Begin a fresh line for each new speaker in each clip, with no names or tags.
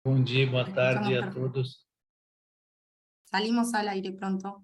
Bom dia, boa tarde a
Escuchamos perfecto.
todos.
Salimos al aire pronto.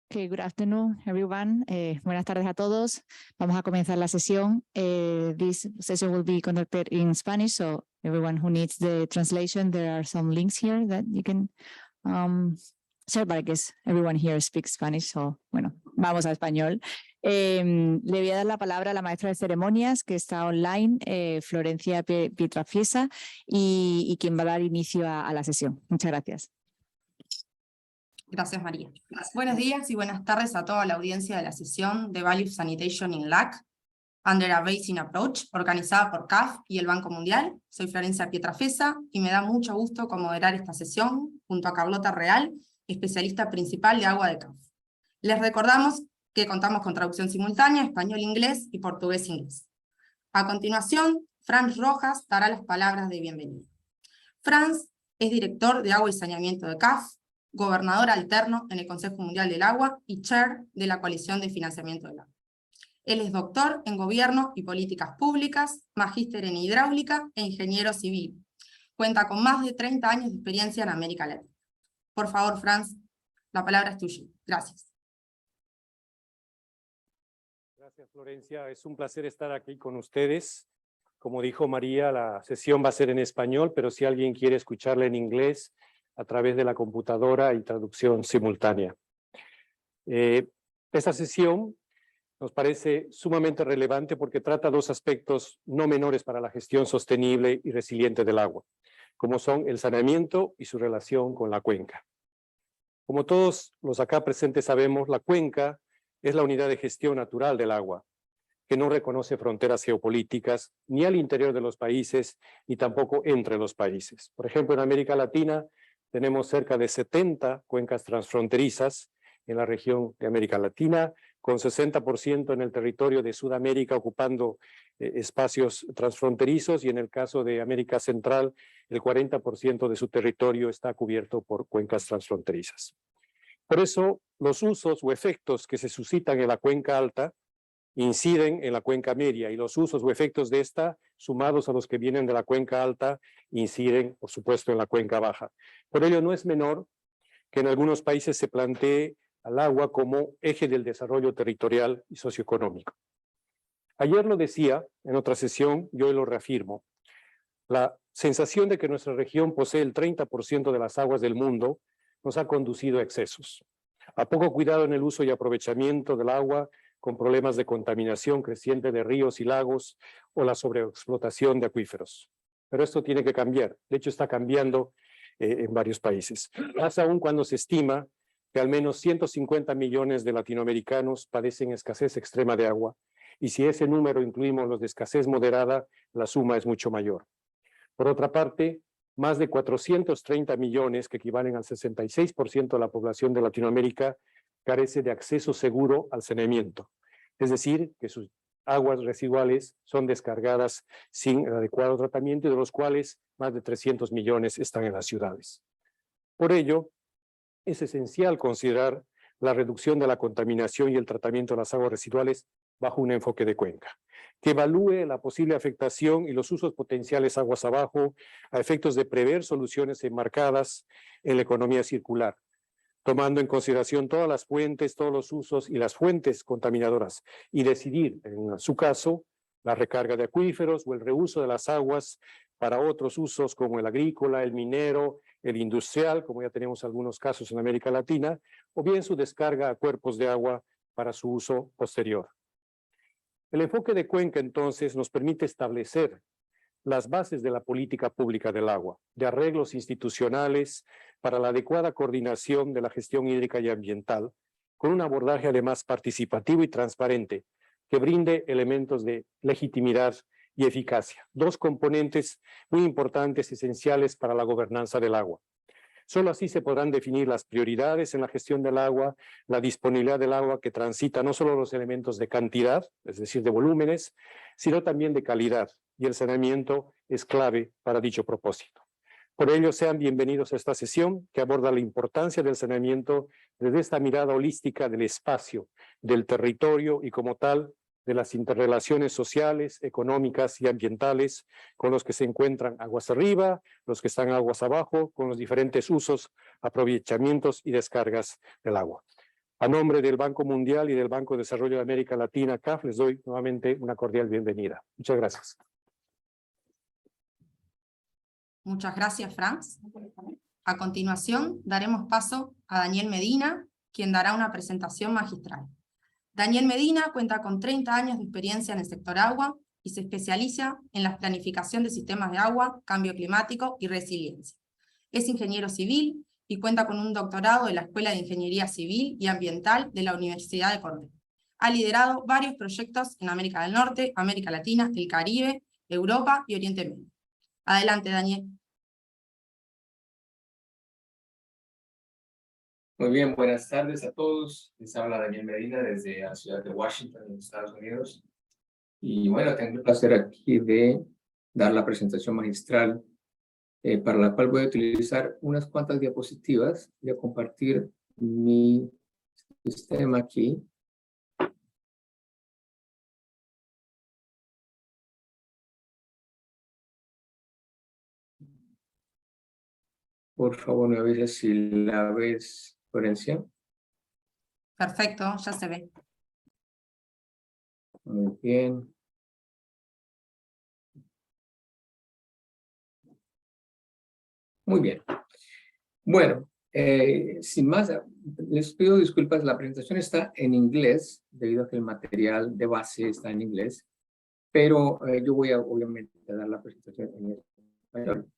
Okay, good afternoon, everyone. Buenas tardes a todos. Vamos a comenzar la sesión. This session will be conducted in Spanish, so everyone who needs the translation, there are some links here that you can share, but I guess everyone here speaks Spanish, so bueno, vamos a español. Le voy a dar la palabra a la maestra de ceremonias que está online, Florencia Pietrafiesa, y quien va a dar inicio a la sesión. Muchas gracias.
Gracias, María. Buenos días y buenas tardes a toda la audiencia de la sesión de Value Sanitation in LAC, Under a Basin Approach, organizada por CAF y el Banco Mundial. Soy Florencia Pietrafiesa y me da mucho gusto moderar esta sesión junto a Carlota Real, especialista principal de agua de CAF. Les recordamos que contamos con traducción simultánea, español-inglés y portugués-inglés. A continuación, Franz Rojas dará las palabras de bienvenida. Franz es director de Agua y Saneamiento de CAF, gobernador alterno en el Consejo Mundial del Agua y chair de la Coalición de Financiamiento del Agua. Él es doctor en Gobierno y Políticas Públicas, magíster en Hidráulica e ingeniero civil. Cuenta con más de 30 años de experiencia en América Latina. Por favor, Franz, la palabra es tuya. Gracias.
Gracias, Florencia. Es un placer estar aquí con ustedes. Como dijo María, la sesión va a ser en español, pero si alguien quiere escucharla en inglés, a través de la computadora y traducción simultánea. Esta sesión nos parece sumamente relevante porque trata dos aspectos no menores para la gestión sostenible y resiliente del agua, como son el saneamiento y su relación con la cuenca. Como todos los acá presentes sabemos, la cuenca es la unidad de gestión natural del agua, que no reconoce fronteras geopolíticas ni al interior de los países, ni tampoco entre los países. Por ejemplo, en América Latina, tenemos cerca de 70 cuencas transfronterizas en la región de América Latina, con 60% en el territorio de Sudamérica ocupando espacios transfronterizos y en el caso de América Central, el 40% de su territorio está cubierto por cuencas transfronterizas. Por eso, los usos o efectos que se suscitan en la cuenca alta inciden en la cuenca media y los usos o efectos de esta, sumados a los que vienen de la cuenca alta, inciden, por supuesto, en la cuenca baja. Por ello, no es menor que en algunos países se plantee al agua como eje del desarrollo territorial y socioeconómico. Ayer lo decía en otra sesión y hoy lo reafirmo. La sensación de que nuestra región posee el 30% de las aguas del mundo nos ha conducido a excesos, a poco cuidado en el uso y aprovechamiento del agua, con problemas de contaminación creciente de ríos y lagos o la sobreexplotación de acuíferos. Pero esto tiene que cambiar. De hecho, está cambiando en varios países. Más aún cuando se estima que al menos 150 millones de latinoamericanos padecen escasez extrema de agua. Y si ese número incluimos los de escasez moderada, la suma es mucho mayor. Por otra parte, más de 430 millones, que equivalen al 66% de la población de Latinoamérica, carece de acceso seguro al saneamiento. Es decir, que sus aguas residuales son descargadas sin el adecuado tratamiento y de los cuales más de 300 millones están en las ciudades. Por ello, es esencial considerar la reducción de la contaminación y el tratamiento de las aguas residuales bajo un enfoque de cuenca, que evalúe la posible afectación y los usos potenciales aguas abajo a efectos de prever soluciones enmarcadas en la economía circular, tomando en consideración todas las fuentes, todos los usos y las fuentes contaminadoras, y decidir, en su caso, la recarga de acuíferos o el reuso de las aguas para otros usos como el agrícola, el minero, el industrial, como ya tenemos algunos casos en América Latina, o bien su descarga a cuerpos de agua para su uso posterior. El enfoque de cuenca, entonces, nos permite establecer las bases de la política pública del agua, de arreglos institucionales para la adecuada coordinación de la gestión hídrica y ambiental, con un abordaje además participativo y transparente, que brinde elementos de legitimidad y eficacia, dos componentes muy importantes, esenciales para la gobernanza del agua. Solo así se podrán definir las prioridades en la gestión del agua, la disponibilidad del agua que transita no solo los elementos de cantidad, es decir, de volúmenes, sino también de calidad, y el saneamiento es clave para dicho propósito. Por ello, sean bienvenidos a esta sesión que aborda la importancia del saneamiento desde esta mirada holística del espacio, del territorio y como tal, de las interrelaciones sociales, económicas y ambientales con los que se encuentran aguas arriba, los que están aguas abajo, con los diferentes usos, aprovechamientos y descargas del agua. A nombre del Banco Mundial y del Banco de Desarrollo de América Latina, CAF, les doy nuevamente una cordial bienvenida. Muchas gracias.
Muchas gracias, Franz. A continuación, daremos paso a Daniel Medina, quien dará una presentación magistral. Daniel Medina cuenta con 30 años de experiencia en el sector agua y se especializa en la planificación de sistemas de agua, cambio climático y resiliencia. Es ingeniero civil y cuenta con un doctorado de la Escuela de Ingeniería Civil y Ambiental de la Universidad de Cornell. Ha liderado varios proyectos en América del Norte, América Latina, el Caribe, Europa y Oriente Medio. Adelante, Daniel.
Muy bien, buenas tardes a todos. Les habla Daniel Medina desde la ciudad de Washington, en Estados Unidos. Y bueno, tengo el placer aquí de dar la presentación magistral, para la cual voy a utilizar unas cuantas diapositivas. Voy a compartir mi sistema aquí. Por favor, me avisas si la ves, Florencia.
Perfecto, ya se ve.
Muy bien. Muy bien. Bueno, sin más, les pido disculpas, la presentación está en inglés, debido a que el material de base está en inglés, pero yo voy a, obviamente, a dar la presentación en español.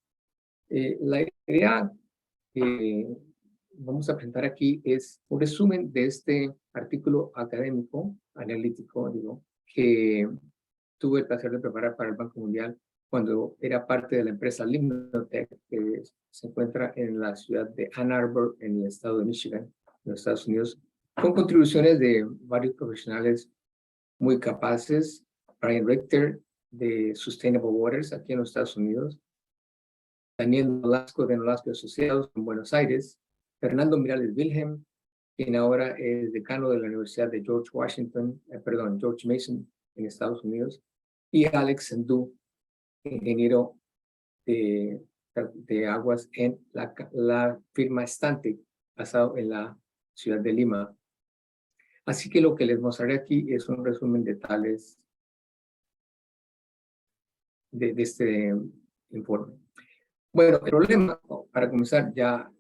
La idea que vamos a presentar aquí es un resumen de este artículo académico, analítico, digo, que tuve el placer de preparar para el Banco Mundial cuando era parte de la empresa Limnotech, que se encuentra en la ciudad de Ann Arbor, en el estado de Michigan, en los Estados Unidos, con contribuciones de varios profesionales muy capaces: Brian Richter, de Sustainable Waters aquí en los Estados Unidos, Daniel Nolasco de Nolasco Asociados en Buenos Aires, Fernando Miralles Wilhelm, quien ahora es decano de la Universidad de George Mason en Estados Unidos, y Alex Sendú, ingeniero de aguas en la firma Stantec, basado en la ciudad de Lima. Así que lo que les mostraré aquí es un resumen de tales de este informe. Bueno, el problema, para comenzar, ya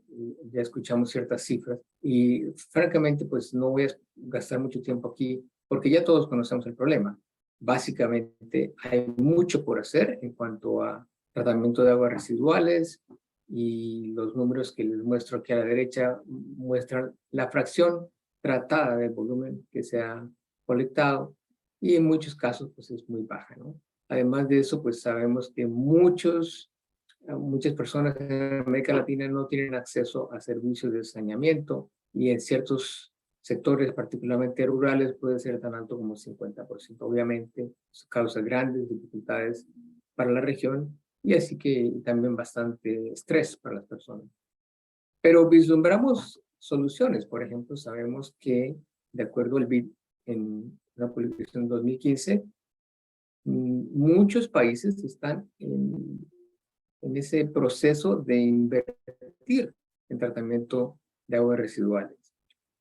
escuchamos ciertas cifras y francamente pues no voy a gastar mucho tiempo aquí porque ya todos conocemos el problema. Básicamente hay mucho por hacer en cuanto a tratamiento de aguas residuales y los números que les muestro aquí a la derecha muestran la fracción tratada del volumen que se ha colectado y en muchos casos pues es muy baja, ¿no? Además de eso pues sabemos que muchas personas en América Latina no tienen acceso a servicios de saneamiento y en ciertos sectores, particularmente rurales, puede ser tan alto como 50%. Obviamente, eso causa grandes dificultades para la región y así que también bastante estrés para las personas. Pero vislumbramos soluciones. Por ejemplo, sabemos que, de acuerdo al BID, en una publicación en 2015, muchos países están en ese proceso de invertir en tratamiento de aguas residuales.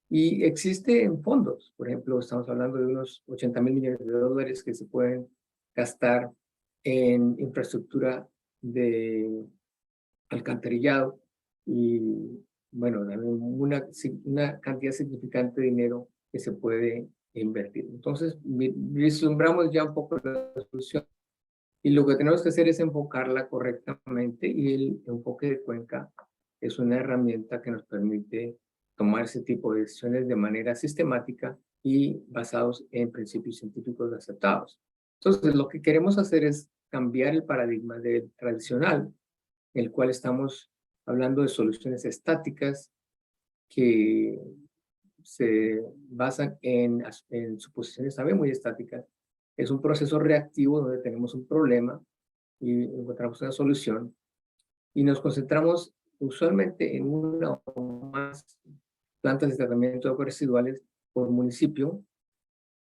Y existen fondos, por ejemplo, estamos hablando de unos 80,000 millones de dólares que se pueden gastar en infraestructura de alcantarillado y, bueno, una cantidad significante de dinero que se puede invertir. Entonces, vislumbramos ya un poco la solución. Y lo que tenemos que hacer es enfocarla correctamente y el enfoque de cuenca es una herramienta que nos permite tomar ese tipo de decisiones de manera sistemática y basados en principios científicos aceptados. Entonces, lo que queremos hacer es cambiar el paradigma del tradicional, en el cual estamos hablando de soluciones estáticas que se basan en suposiciones también muy estáticas. Es un proceso reactivo donde tenemos un problema y encontramos una solución y nos concentramos usualmente en una o más plantas de tratamiento de aguas residuales por municipio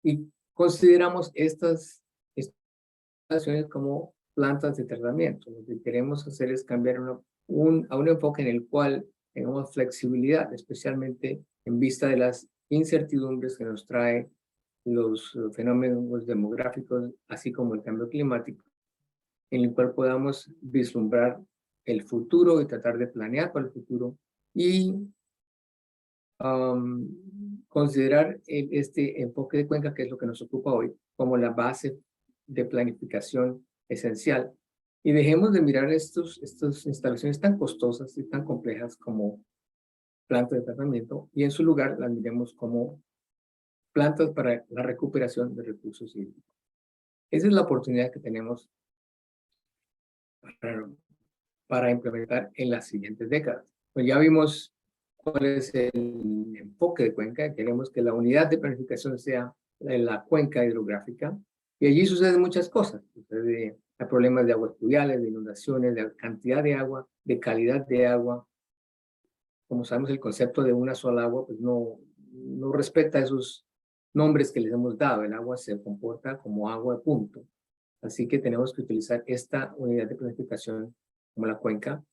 y consideramos estas instalaciones como plantas de tratamiento. Lo que queremos hacer es cambiar a un enfoque en el cual tengamos flexibilidad, especialmente en vista de las incertidumbres que nos trae los fenómenos demográficos, así como el cambio climático, en el cual podamos vislumbrar el futuro y tratar de planear para el futuro y considerar este enfoque de cuenca, que es lo que nos ocupa hoy, como la base de planificación esencial. Y dejemos de mirar estas instalaciones tan costosas y tan complejas como plantas de tratamiento y en su lugar las miremos como plantas para la recuperación de recursos hídricos. Esa es la oportunidad que tenemos para implementar en las siguientes décadas. Pues ya vimos cuál es el enfoque de cuenca. Queremos que la unidad de planificación sea la cuenca hidrográfica y allí suceden muchas cosas. Sucede problemas de aguas pluviales, de inundaciones, de cantidad de agua, de calidad de agua. Como sabemos, el concepto de una sola agua pues no respeta esos nombres que les hemos dado. El agua se comporta como agua, punto. Así que tenemos que utilizar esta unidad de planificación como la cuenca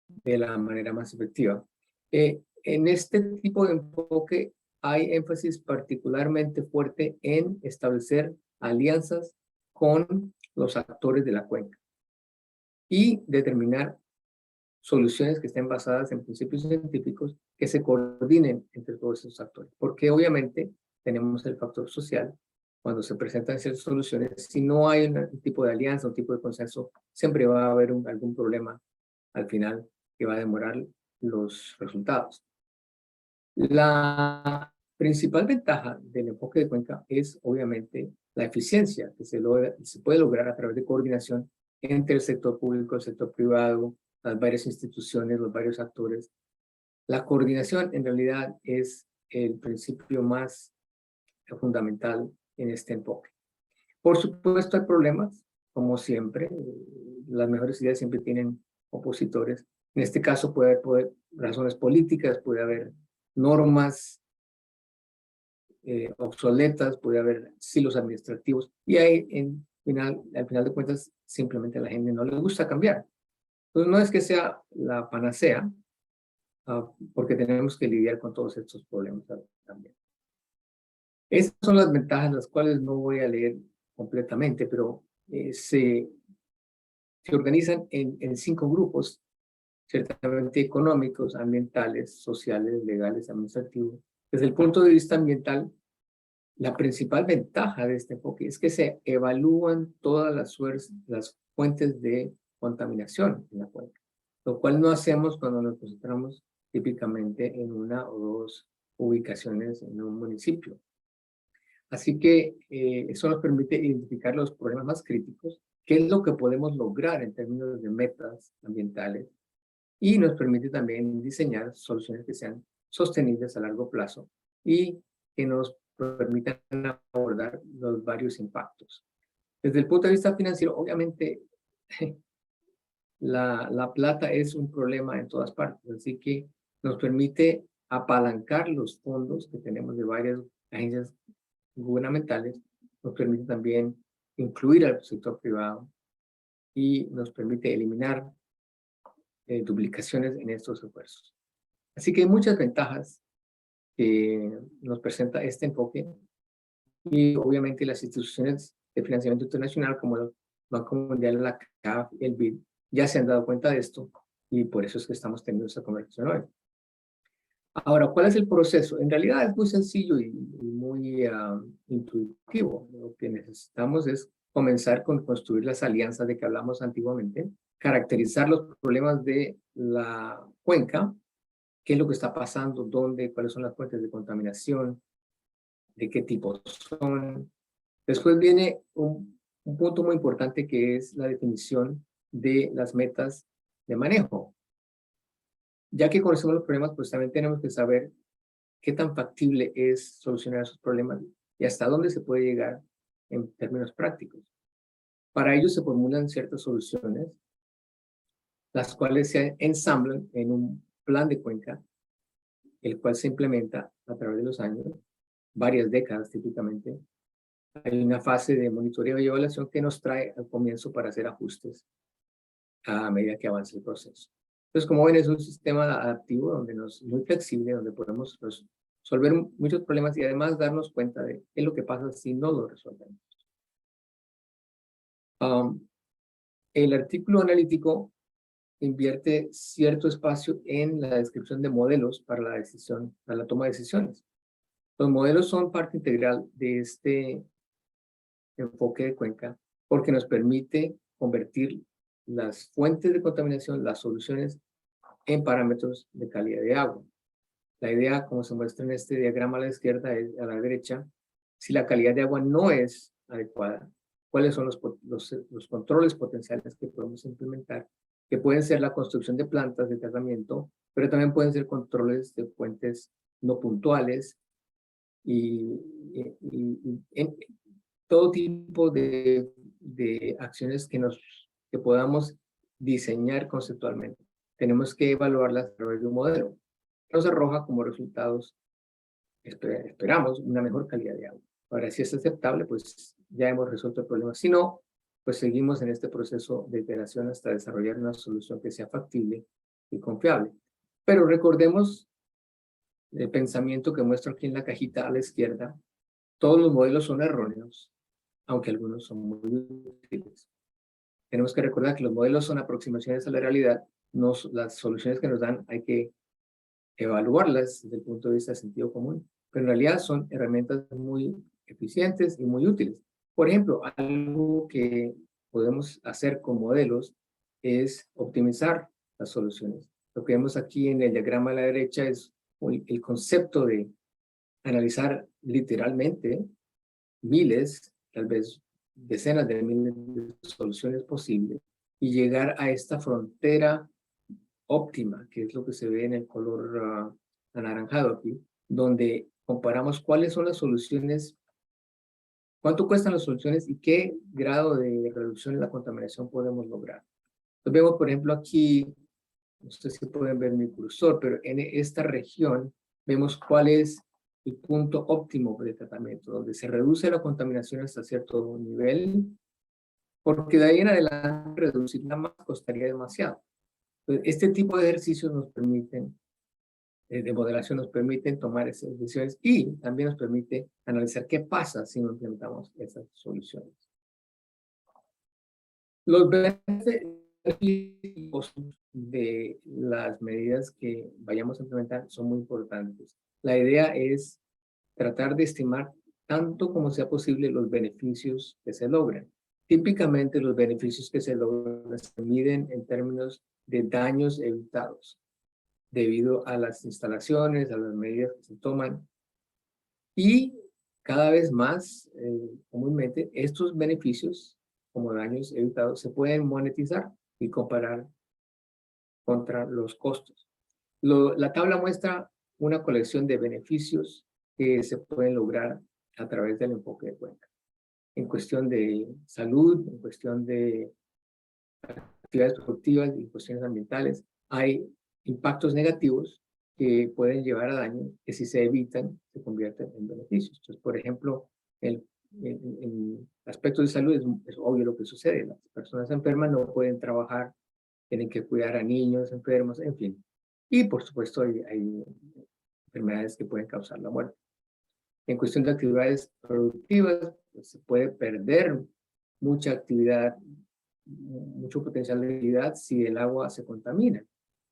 de la manera más efectiva. En este tipo de enfoque hay énfasis particularmente fuerte en establecer alianzas con los actores de la cuenca y determinar soluciones que estén basadas en principios científicos que se coordinen entre todos esos actores. Porque obviamente tenemos el factor social. Cuando se presentan ciertas soluciones, si no hay un tipo de alianza, un tipo de consenso, siempre va a haber algún problema al final que va a demorar los resultados. La principal ventaja del enfoque de cuenca es obviamente la eficiencia que se puede lograr a través de coordinación entre el sector público, el sector privado, las varias instituciones, los varios actores. La coordinación en realidad es el principio más fundamental en este enfoque. Por supuesto hay problemas, como siempre, las mejores ideas siempre tienen opositores. En este caso puede haber razones políticas, puede haber normas obsoletas, puede haber silos administrativos, y ahí al final de cuentas simplemente a la gente no le gusta cambiar. Entonces no es que sea la panacea, porque tenemos que lidiar con todos estos problemas también. Esas son las ventajas, las cuales no voy a leer completamente, pero se organizan en 5 grupos, ciertamente económicos, ambientales, sociales, legales, administrativos. Desde el punto de vista ambiental, la principal ventaja de este enfoque es que se evalúan todas las fuentes de contaminación en la cuenca, lo cual no hacemos cuando nos concentramos típicamente en 1 o 2 ubicaciones en un municipio. Así que eso nos permite identificar los problemas más críticos, qué es lo que podemos lograr en términos de metas ambientales, y nos permite también diseñar soluciones que sean sostenibles a largo plazo y que nos permitan abordar los varios impactos. Desde el punto de vista financiero, obviamente, la plata es un problema en todas partes, así que nos permite apalancar los fondos que tenemos de varias agencias gubernamentales, nos permite también incluir al sector privado y nos permite eliminar duplicaciones en estos esfuerzos. Así que hay muchas ventajas que nos presenta este enfoque, y obviamente las instituciones de financiamiento internacional como el Banco Mundial, la CAF y el BID ya se han dado cuenta de esto, y por eso es que estamos teniendo esta conversación hoy. Ahora, ¿cuál es el proceso? En realidad es muy sencillo y muy intuitivo. Lo que necesitamos es comenzar con construir las alianzas de que hablamos antiguamente, caracterizar los problemas de la cuenca, qué es lo que está pasando, dónde, cuáles son las fuentes de contaminación, de qué tipo son. Después viene un punto muy importante, que es la definición de las metas de manejo. Ya que conocemos los problemas, pues también tenemos que saber qué tan factible es solucionar esos problemas y hasta dónde se puede llegar en términos prácticos. Para ello se formulan ciertas soluciones, las cuales se ensamblan en un plan de cuenca, el cual se implementa a través de los años, varias décadas típicamente. Hay una fase de monitoreo y evaluación que nos trae al comienzo para hacer ajustes a medida que avance el proceso. Entonces, como ven, es un sistema adaptivo muy flexible, donde podemos resolver muchos problemas y además darnos cuenta de qué es lo que pasa si no lo resolvemos. El artículo analítico invierte cierto espacio en la descripción de modelos para la toma de decisiones. Los modelos son parte integral de este enfoque de cuenca, porque nos permite convertir las fuentes de contaminación, las soluciones, en parámetros de calidad de agua. La idea, como se muestra en este diagrama a la izquierda, es a la derecha, si la calidad de agua no es adecuada, cuáles son los controles potenciales que podemos implementar, que pueden ser la construcción de plantas de tratamiento, pero también pueden ser controles de fuentes no puntuales y todo tipo de acciones que podamos diseñar conceptualmente. Tenemos que evaluarlas a través de un modelo. Nos arroja como resultados, esperamos, una mejor calidad de agua. Ahora, si es aceptable, pues ya hemos resuelto el problema. Si no, pues seguimos en este proceso de iteración hasta desarrollar una solución que sea factible y confiable. Pero recordemos el pensamiento que muestro aquí en la cajita a la izquierda. Todos los modelos son erróneos, aunque algunos son muy útiles. Tenemos que recordar que los modelos son aproximaciones a la realidad. Las soluciones que nos dan hay que evaluarlas desde el punto de vista de sentido común, pero en realidad son herramientas muy eficientes y muy útiles. Por ejemplo, algo que podemos hacer con modelos es optimizar las soluciones. Lo que vemos aquí en el diagrama a la derecha es el concepto de analizar literalmente miles, tal vez decenas de miles de soluciones posibles y llegar a esta frontera óptima, que es lo que se ve en el color anaranjado aquí, donde comparamos cuáles son las soluciones ¿Cuánto cuestan las soluciones y qué grado de reducción de la contaminación podemos lograr? Entonces vemos, por ejemplo, aquí, no sé si pueden ver mi cursor, pero en esta región vemos cuál es el punto óptimo de tratamiento, donde se reduce la contaminación hasta cierto nivel, porque de ahí en adelante reducirla más costaría demasiado. Entonces, este tipo de ejercicios nos permiten, de modelación nos permiten tomar esas decisiones y también nos permite analizar qué pasa si no implementamos esas soluciones. Los beneficios de las medidas que vayamos a implementar son muy importantes. La idea es tratar de estimar tanto como sea posible los beneficios que se logran. Típicamente los beneficios que se logran se miden en términos de daños evitados debido a las instalaciones, a las medidas que se toman. Y cada vez más, comúnmente, estos beneficios, como daños evitados, se pueden monetizar y comparar contra los costos. La tabla muestra una colección de beneficios que se pueden lograr a través del enfoque de cuenca. En cuestión de salud, en cuestión de actividades productivas y cuestiones ambientales, hay impactos negativos que pueden llevar a daños que si se evitan se convierten en beneficios. Entonces, por ejemplo, en aspectos de salud es obvio lo que sucede. Las personas enfermas no pueden trabajar, tienen que cuidar a niños enfermos, en fin. Y por supuesto hay enfermedades que pueden causar la muerte. En cuestión de actividades productivas, pues, se puede perder mucha actividad, mucho potencial de actividad si el agua se contamina.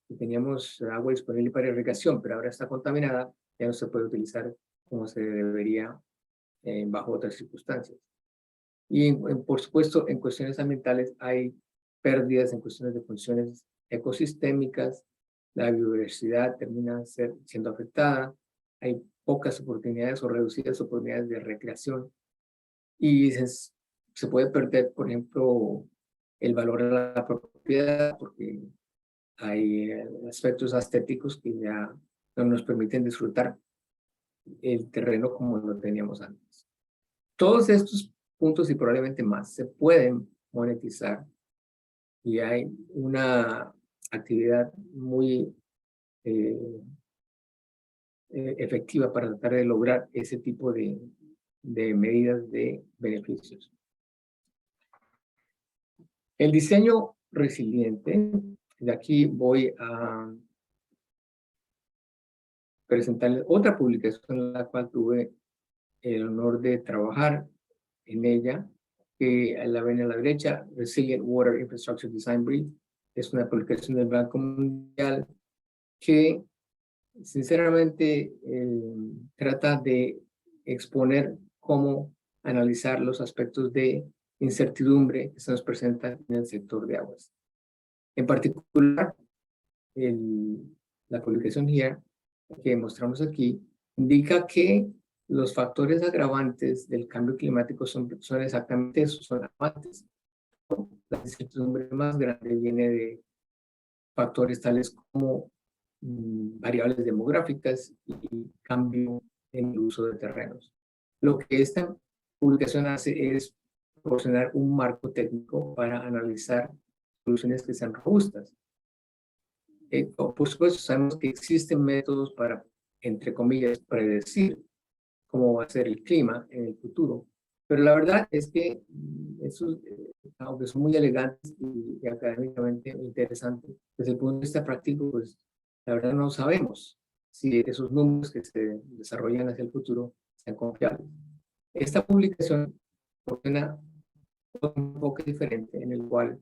Si teníamos agua disponible para irrigación, pero ahora está contaminada, ya no se puede utilizar como se debería bajo otras circunstancias. Y por supuesto, en cuestiones ambientales hay pérdidas en cuestiones de funciones ecosistémicas, la biodiversidad termina siendo afectada, hay pocas oportunidades o reducidas oportunidades de recreación y se puede perder, por ejemplo, el valor de la propiedad porque hay aspectos estéticos que ya no nos permiten disfrutar el terreno como lo teníamos antes. Todos estos puntos y probablemente más se pueden monetizar y hay una actividad muy efectiva para tratar de lograr ese tipo de medidas de beneficios. El diseño resiliente, de aquí voy a presentarles otra publicación en la cual tuve el honor de trabajar en ella, que la ven a la derecha, Resilient Water Infrastructure Design Brief, es una publicación del Banco Mundial que sinceramente trata de exponer cómo analizar los aspectos de incertidumbre que se nos presentan en el sector de aguas. En particular, la publicación here que mostramos aquí indica que los factores agravantes del cambio climático son exactamente eso, son agravantes. La incertidumbre más grande viene de factores tales como variables demográficas y cambio en el uso de terrenos. Lo que esta publicación hace es proporcionar un marco técnico para analizar soluciones que sean robustas. Por supuesto, sabemos que existen métodos para, entre comillas, predecir cómo va a ser el clima en el futuro, pero la verdad es que esos, aunque son muy elegantes y académicamente interesantes, desde el punto de vista práctico, pues la verdad no sabemos si esos números que se desarrollan hacia el futuro sean confiables. Esta publicación proporciona un enfoque diferente en el cual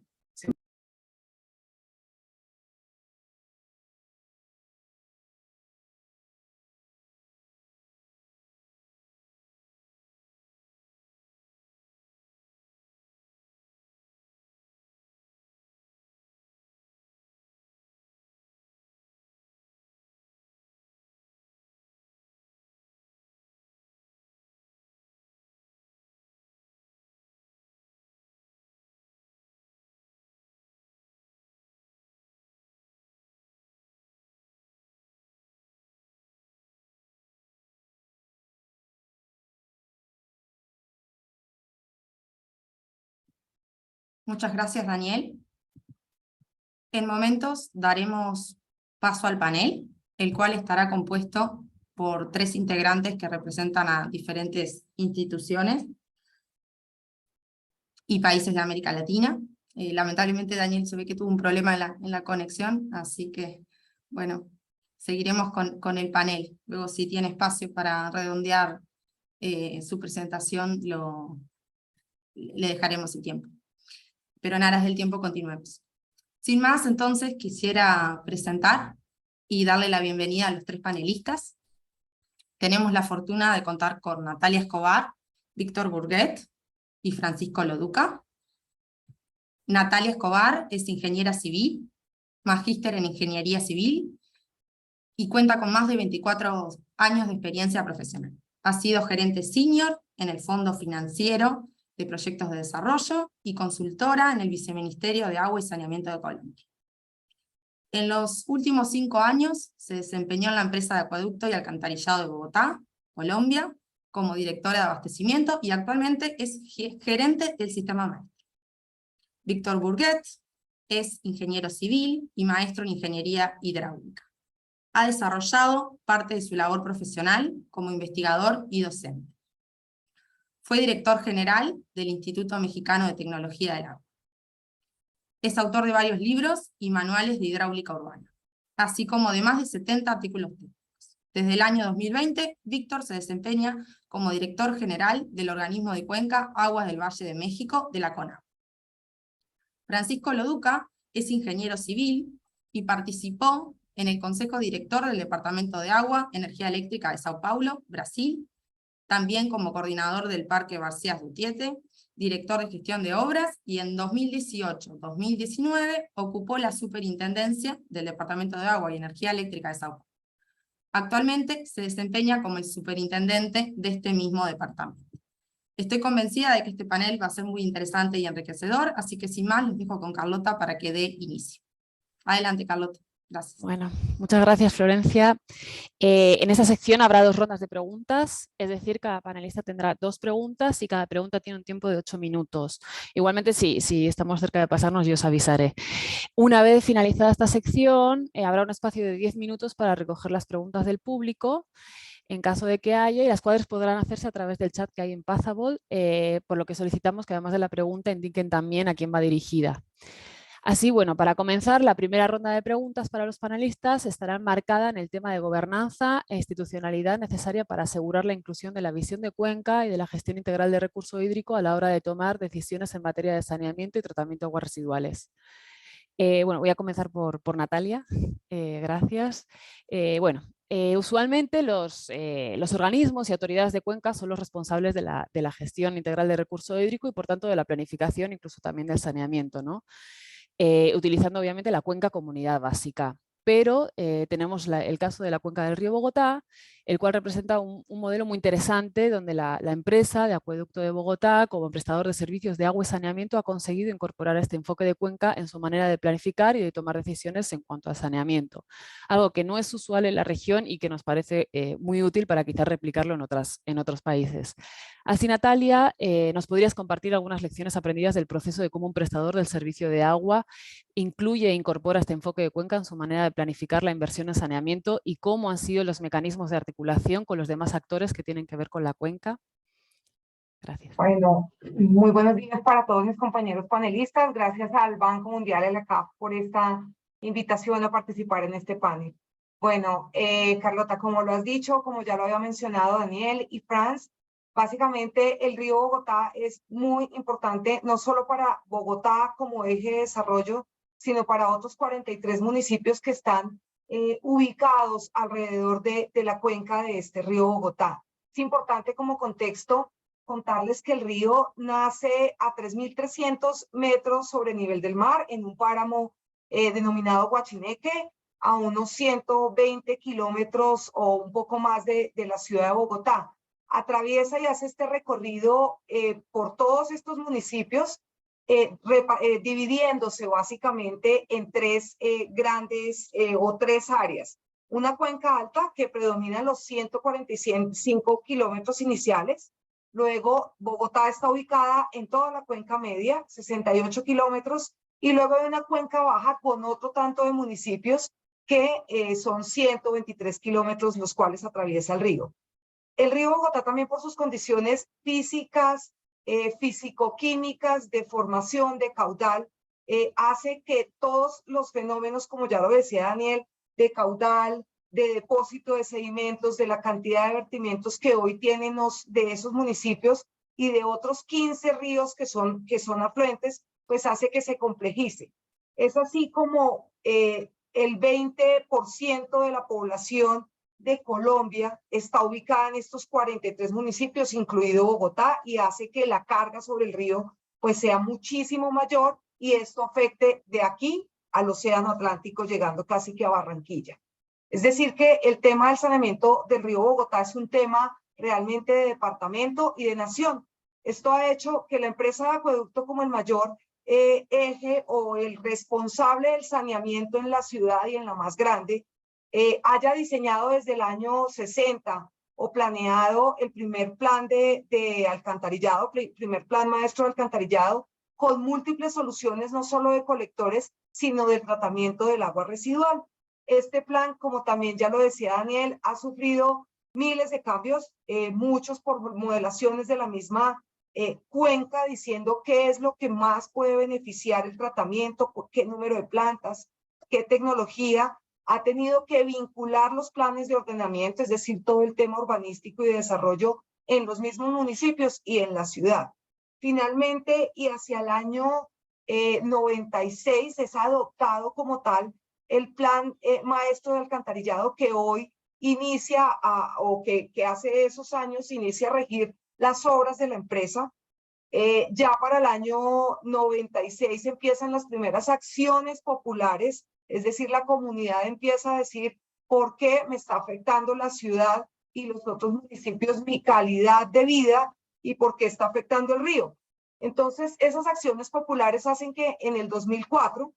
Muchas gracias, Daniel. En momentos daremos paso al panel, el cual estará compuesto por 3 integrantes que representan a diferentes instituciones y países de América Latina. Lamentablemente Daniel se ve que tuvo un problema en la conexión, así que, bueno, seguiremos con el panel. Luego, si tiene espacio para redondear su presentación, le dejaremos el tiempo. Pero en aras del tiempo continuemos. Sin más, entonces, quisiera presentar y darle la bienvenida a los 3 panelistas. Tenemos la fortuna de contar con Natalia Escobar, Víctor Burguet y Francisco Loduca. Natalia Escobar es ingeniera civil, magíster en ingeniería civil, y cuenta con más de 24 años de experiencia profesional. Ha sido gerente senior en el Fondo Financiero de Proyectos de Desarrollo y consultora en el Viceministerio de Agua y Saneamiento de Colombia. En los últimos 5 años se desempeñó en la empresa de acueducto y alcantarillado de Bogotá, Colombia, como directora de abastecimiento y actualmente es gerente del sistema maestro. Víctor Burguet es ingeniero civil y maestro en ingeniería hidráulica. Ha desarrollado parte de su labor profesional como investigador y docente. Fue director general del Instituto Mexicano de Tecnología del Agua. Es autor de varios libros y manuales de hidráulica urbana, así como de más de 70 artículos técnicos. Desde el año 2020, Víctor se desempeña como director general del organismo de cuenca Aguas del Valle de México de la CONAGUA. Francisco Loduca es ingeniero civil y participó en el Consejo Director del Departamento de Agua, Energía Eléctrica de Sao Paulo, Brasil, también como coordinador del Parque Barcias de Utiete, director de gestión de obras, y en 2018-2019 ocupó la superintendencia del Departamento de Agua y Energía Eléctrica de Sao Paulo. Actualmente se desempeña como el superintendente de este mismo departamento. Estoy convencida de que este panel va a ser muy interesante y enriquecedor, así que sin más los dejo con Carlota para que dé inicio. Adelante, Carlota. Gracias.
Bueno, muchas gracias, Florencia. En esta sección habrá 2 rondas de preguntas, es decir, cada panelista tendrá 2 preguntas y cada pregunta tiene un tiempo de 8 minutos. Igualmente, si estamos cerca de pasarnos, yo os avisaré. Una vez finalizada esta sección, habrá un espacio de 10 minutos para recoger las preguntas del público, en caso de que haya, y las cuales podrán hacerse a través del chat que hay en Pathable, por lo que solicitamos que además de la pregunta indiquen también a quién va dirigida. Así, bueno, para comenzar, la primera ronda de preguntas para los panelistas estará enmarcada en el tema de gobernanza e institucionalidad necesaria para asegurar la inclusión de la visión de cuenca y de la gestión integral de recurso hídrico a la hora de tomar decisiones en materia de saneamiento y tratamiento de aguas residuales. Bueno, voy a comenzar por Natalia. Gracias. Usualmente los organismos y autoridades de cuenca son los responsables de la gestión integral de recurso hídrico y por tanto de la planificación, incluso también del saneamiento, ¿no? Utilizando obviamente la cuenca comunidad básica. Pero tenemos el caso de la cuenca del río Bogotá, el cual representa un modelo muy interesante donde la empresa de Acueducto de Bogotá, como prestador de servicios de agua y saneamiento, ha conseguido incorporar este enfoque de cuenca en su manera de planificar y de tomar decisiones en cuanto al saneamiento. Algo que no es usual en la región y que nos parece muy útil para quizás replicarlo en otros países. Así, Natalia, ¿nos podrías compartir algunas lecciones aprendidas del proceso de cómo un prestador del servicio de agua incluye e incorpora este enfoque de cuenca en su manera de planificar la inversión en saneamiento y cómo han sido los mecanismos de articulación con los demás actores que tienen que ver con la cuenca? Gracias.
Bueno, muy buenos días para todos mis compañeros panelistas. Gracias al Banco Mundial y a la CAF por esta invitación a participar en este panel. Bueno, Carlota, como lo has dicho, como ya lo había mencionado Daniel y Franz, básicamente el río Bogotá es muy importante, no solo para Bogotá como eje de desarrollo, sino para otros 43 municipios que están ubicados alrededor de la cuenca de este río Bogotá. Es importante como contexto contarles que el río nace a 3.300 metros sobre nivel del mar en un páramo denominado Guachineque, a unos 120 kilómetros o un poco más de la ciudad de Bogotá. Atraviesa y hace este recorrido por todos estos municipios, dividiéndose básicamente en 3 grandes o 3 áreas. Una cuenca alta que predomina los 145 kilómetros iniciales, Luego, Bogotá está ubicada en toda la cuenca media, 68 kilómetros, y luego hay una cuenca baja con otro tanto de municipios que son 123 kilómetros los cuales atraviesa el río. El río Bogotá también por sus condiciones físicas, físico-químicas, de formación, de caudal, hace que todos los fenómenos, como ya lo decía Daniel, de caudal, de depósito de sedimentos, de la cantidad de vertimientos que hoy tienen de esos municipios y de otros 15 ríos que son afluentes, pues hace que se complejice. Es así como el 20% de la población de Colombia está ubicada en estos 43 municipios, incluido Bogotá, y hace que la carga sobre el río pues sea muchísimo mayor y esto afecte de aquí al Océano Atlántico, llegando casi que a Barranquilla. Es decir, que el tema del saneamiento del río Bogotá es un tema realmente de departamento y de nación. Esto ha hecho que la empresa de acueducto como el mayor eje o el responsable del saneamiento en la ciudad y en la más grande, haya diseñado desde el año 60 o planeado el primer plan de alcantarillado, primer plan maestro de alcantarillado, con múltiples soluciones, no solo de colectores, sino del tratamiento del agua residual. Este plan, como también ya lo decía Daniel, ha sufrido miles de cambios, muchos por modelaciones de la misma cuenca, diciendo qué es lo que más puede beneficiar el tratamiento, qué número de plantas, qué tecnología. Ha tenido que vincular los planes de ordenamiento, es decir, todo el tema urbanístico y de desarrollo en los mismos municipios y en la ciudad. Finalmente, y hacia el año 96 es adoptado como tal el plan maestro de alcantarillado que hoy inicia o que hace esos años inicia a regir las obras de la empresa. Ya para el año 96 empiezan las primeras acciones populares, es decir, la comunidad empieza a decir por qué me está afectando la ciudad y los otros municipios mi calidad de vida y por qué está afectando el río. Entonces, esas acciones populares hacen que en el 2004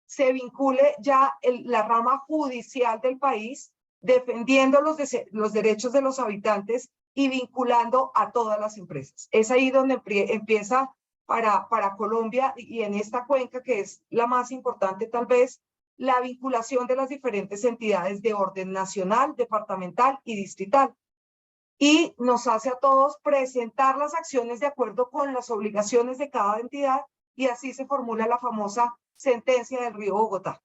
se vincule ya la rama judicial del país, defendiendo los derechos de los habitantes y vinculando a todas las empresas. Es ahí donde empieza para Colombia y en esta cuenca, que es la más importante tal vez, la vinculación de las diferentes entidades de orden nacional, departamental y distrital. Y nos hace a todos presentar las acciones de acuerdo con las obligaciones de cada entidad y así se formula la famosa sentencia del río Bogotá.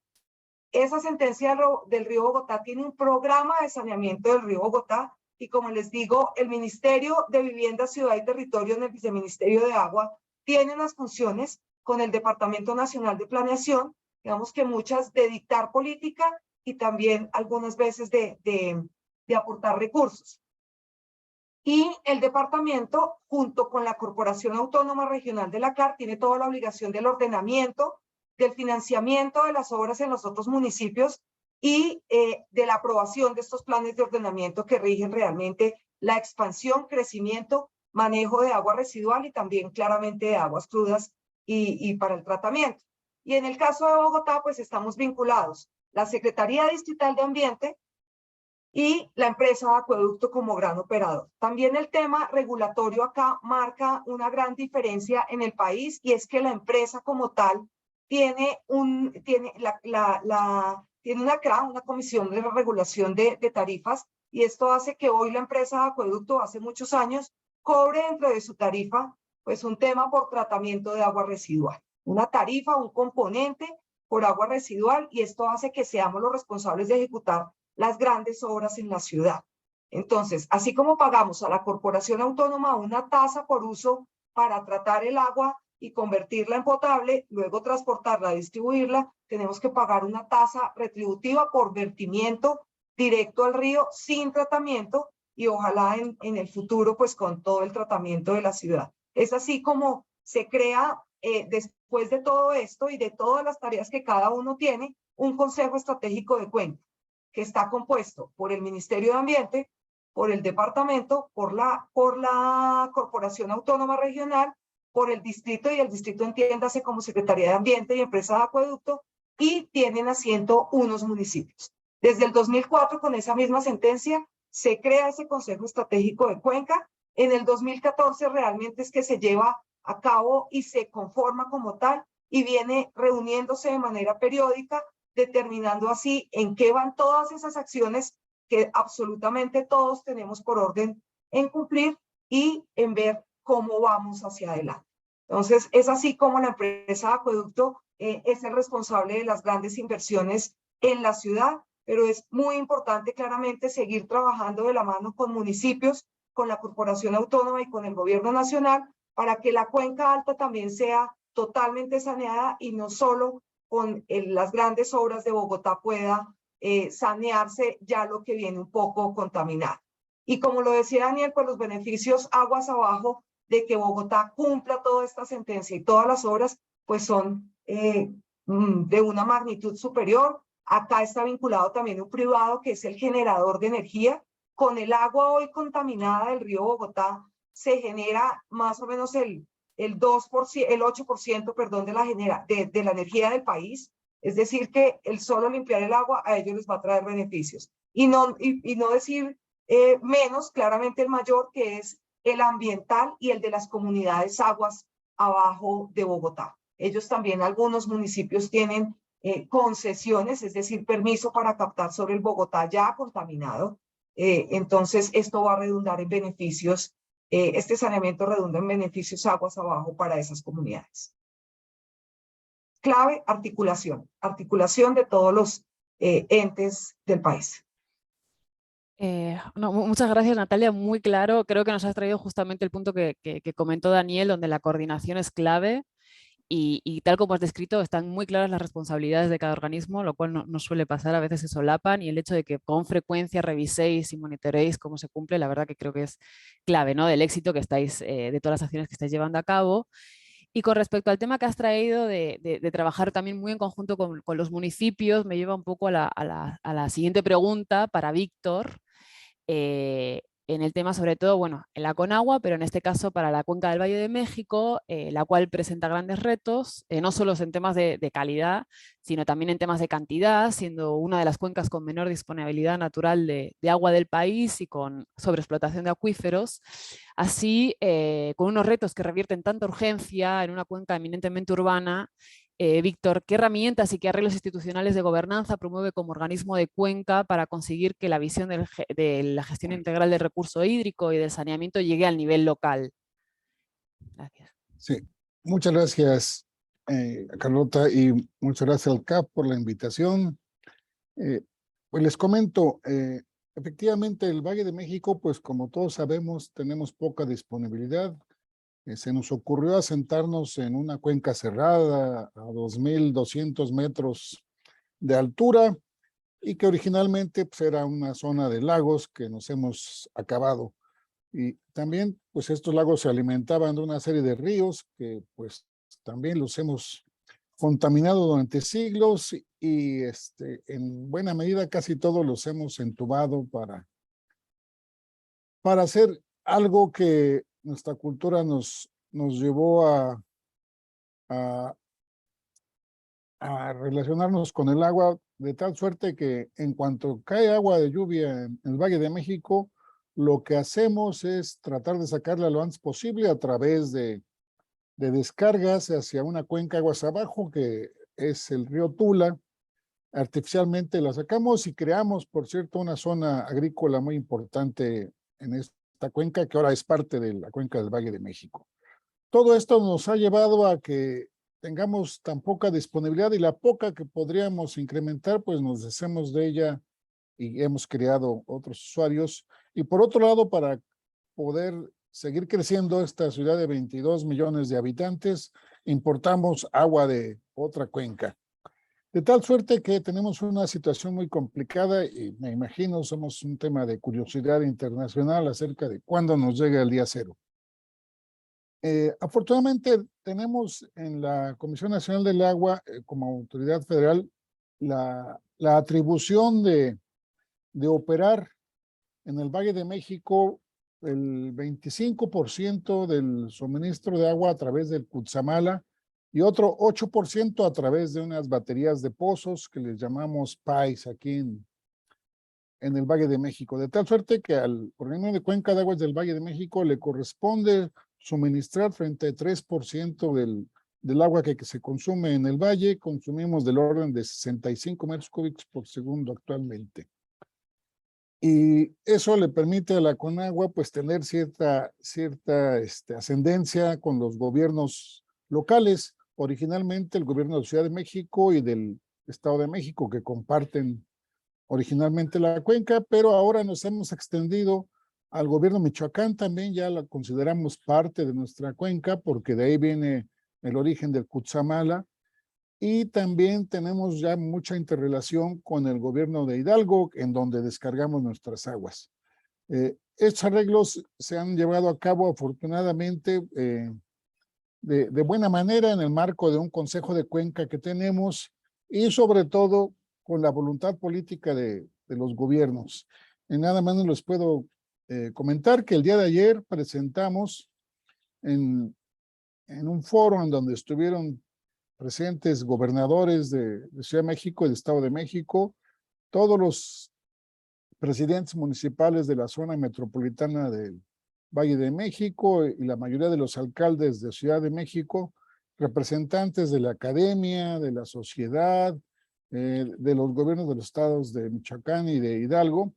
Esa sentencia del río Bogotá tiene un programa de saneamiento del río Bogotá y como les digo, el Ministerio de Vivienda, Ciudad y Territorio en el Viceministerio de Agua tiene unas funciones con el Departamento Nacional de Planeación, digamos que muchas de dictar política y también algunas veces de aportar recursos. Y el departamento, junto con la Corporación Autónoma Regional de la CAR, tiene toda la obligación del ordenamiento, del financiamiento de las obras en los otros municipios y de la aprobación de estos planes de ordenamiento que rigen realmente la expansión, crecimiento, manejo de agua residual y también claramente de aguas crudas y para el tratamiento. Y en el caso de Bogotá, pues estamos vinculados la Secretaría Distrital de Ambiente y la empresa de acueducto como gran operador. También el tema regulatorio acá marca una gran diferencia en el país y es que la empresa como tal tiene una CRA, una comisión de regulación de tarifas, y esto hace que hoy la empresa de acueducto hace muchos años cobre dentro de su tarifa pues un tema por tratamiento de agua residual, una tarifa, un componente por agua residual, y esto hace que seamos los responsables de ejecutar las grandes obras en la ciudad. Entonces, así como pagamos a la Corporación Autónoma una tasa por uso para tratar el agua y convertirla en potable, luego transportarla, distribuirla, tenemos que pagar una tasa retributiva por vertimiento directo al río sin tratamiento y ojalá en el futuro pues con todo el tratamiento de la ciudad. Es así como se crea después de todo esto y de todas las tareas que cada uno tiene, un Consejo Estratégico de Cuenca, que está compuesto por el Ministerio de Ambiente, por el departamento, por la Corporación Autónoma Regional, por el distrito, y el distrito entiéndase como Secretaría de Ambiente y Empresa de Acueducto, y tienen asiento unos municipios. Desde el 2004, con esa misma sentencia, se crea ese Consejo Estratégico de Cuenca En el 2014 realmente es que se lleva a cabo y se conforma como tal y viene reuniéndose de manera periódica, determinando así en qué van todas esas acciones que absolutamente todos tenemos por orden en cumplir y en ver cómo vamos hacia adelante. Entonces, es así como la empresa Acueducto es el responsable de las grandes inversiones en la ciudad, pero es muy importante claramente seguir trabajando de la mano con municipios, con la Corporación Autónoma y con el Gobierno Nacional para que la Cuenca Alta también sea totalmente saneada y no solo con las grandes obras de Bogotá pueda sanearse ya lo que viene un poco contaminado. Y como lo decía Daniel, pues los beneficios aguas abajo de que Bogotá cumpla toda esta sentencia y todas las obras, pues son de una magnitud superior. Acá está vinculado también un privado que es el generador de energía. Con el agua hoy contaminada del río Bogotá se genera más o menos el 2%, el 8%, perdón, de la energía del país. Es decir, que el solo limpiar el agua a ellos les va a traer beneficios. Y no decir menos, claramente el mayor, que es el ambiental y el de las comunidades aguas abajo de Bogotá. Ellos también, algunos municipios tienen concesiones, es decir, permiso para captar sobre el Bogotá ya contaminado. Entonces, esto va a redundar en beneficios, este saneamiento redunda en beneficios aguas abajo para esas comunidades. Clave, articulación de todos los entes del país.
Muchas gracias, Natalia, muy claro. Creo que nos has traído justamente el punto que comentó Daniel, donde la coordinación es clave y tal como has descrito, están muy claras las responsabilidades de cada organismo, lo cual no suele pasar, a veces se solapan, y el hecho de que con frecuencia reviséis y monitoreéis cómo se cumple, la verdad que creo que es clave, ¿no?, del éxito que estáis, de todas las acciones que estáis llevando a cabo. Y con respecto al tema que has traído de trabajar también muy en conjunto con los municipios, me lleva un poco a la siguiente pregunta para Víctor. En el tema sobre todo, bueno, en la Conagua, pero en este caso para la Cuenca del Valle de México, la cual presenta grandes retos, no solo en temas de calidad, sino también en temas de cantidad, siendo una de las cuencas con menor disponibilidad natural de agua del país y con sobreexplotación de acuíferos. Así, con unos retos que revierten tanta urgencia en una cuenca eminentemente urbana, Víctor, ¿qué herramientas y qué arreglos institucionales de gobernanza promueve como organismo de cuenca para conseguir que la visión de la gestión integral del recurso hídrico y del saneamiento llegue al nivel local? Gracias.
Sí, muchas gracias, Carlota, y muchas gracias al CAF por la invitación. Pues les comento, efectivamente el Valle de México, pues como todos sabemos, tenemos poca disponibilidad. Se nos ocurrió asentarnos en una cuenca cerrada a 2,200 metros de altura y que originalmente pues, era una zona de lagos que nos hemos acabado. Y también pues estos lagos se alimentaban de una serie de ríos que pues también los hemos contaminado durante siglos y en buena medida casi todos los hemos entubado para hacer algo que nuestra cultura nos llevó a relacionarnos con el agua de tal suerte que en cuanto cae agua de lluvia en el Valle de México, lo que hacemos es tratar de sacarla lo antes posible a través de descargas hacia una cuenca aguas abajo, que es el río Tula. Artificialmente la sacamos y creamos, por cierto, una zona agrícola muy importante en esta cuenca, que ahora es parte de la cuenca del Valle de México. Todo esto nos ha llevado a que tengamos tan poca disponibilidad y la poca que podríamos incrementar, pues nos deshacemos de ella y hemos creado otros usuarios. Y por otro lado, para poder seguir creciendo esta ciudad de 22 millones de habitantes, importamos agua de otra cuenca. De tal suerte que tenemos una situación muy complicada y me imagino somos un tema de curiosidad internacional acerca de cuándo nos llega el día cero. Afortunadamente tenemos en la Comisión Nacional del Agua, como autoridad federal, la atribución de operar en el Valle de México el 25% del suministro de agua a través del Cutzamala y otro 8% a través de unas baterías de pozos que les llamamos PAIs aquí en el Valle de México, de tal suerte que al Organismo de Cuenca de Aguas del Valle de México le corresponde suministrar 33% del agua que se consume en el valle. Consumimos del orden de 65 metros cúbicos por segundo actualmente. Y eso le permite a la Conagua pues tener cierta ascendencia con los gobiernos locales, originalmente el gobierno de la Ciudad de México y del Estado de México, que comparten originalmente la cuenca, pero ahora nos hemos extendido al gobierno de Michoacán también, ya la consideramos parte de nuestra cuenca, porque de ahí viene el origen del Cutzamala, y también tenemos ya mucha interrelación con el gobierno de Hidalgo, en donde descargamos nuestras aguas. Estos arreglos se han llevado a cabo afortunadamente de buena manera en el marco de un consejo de cuenca que tenemos y sobre todo con la voluntad política de los gobiernos. Y nada más les puedo comentar que el día de ayer presentamos en un foro en donde estuvieron presentes gobernadores de Ciudad de México y de Estado de México, todos los presidentes municipales de la zona metropolitana del Valle de México y la mayoría de los alcaldes de Ciudad de México, representantes de la academia, de la sociedad, de los gobiernos de los estados de Michoacán y de Hidalgo.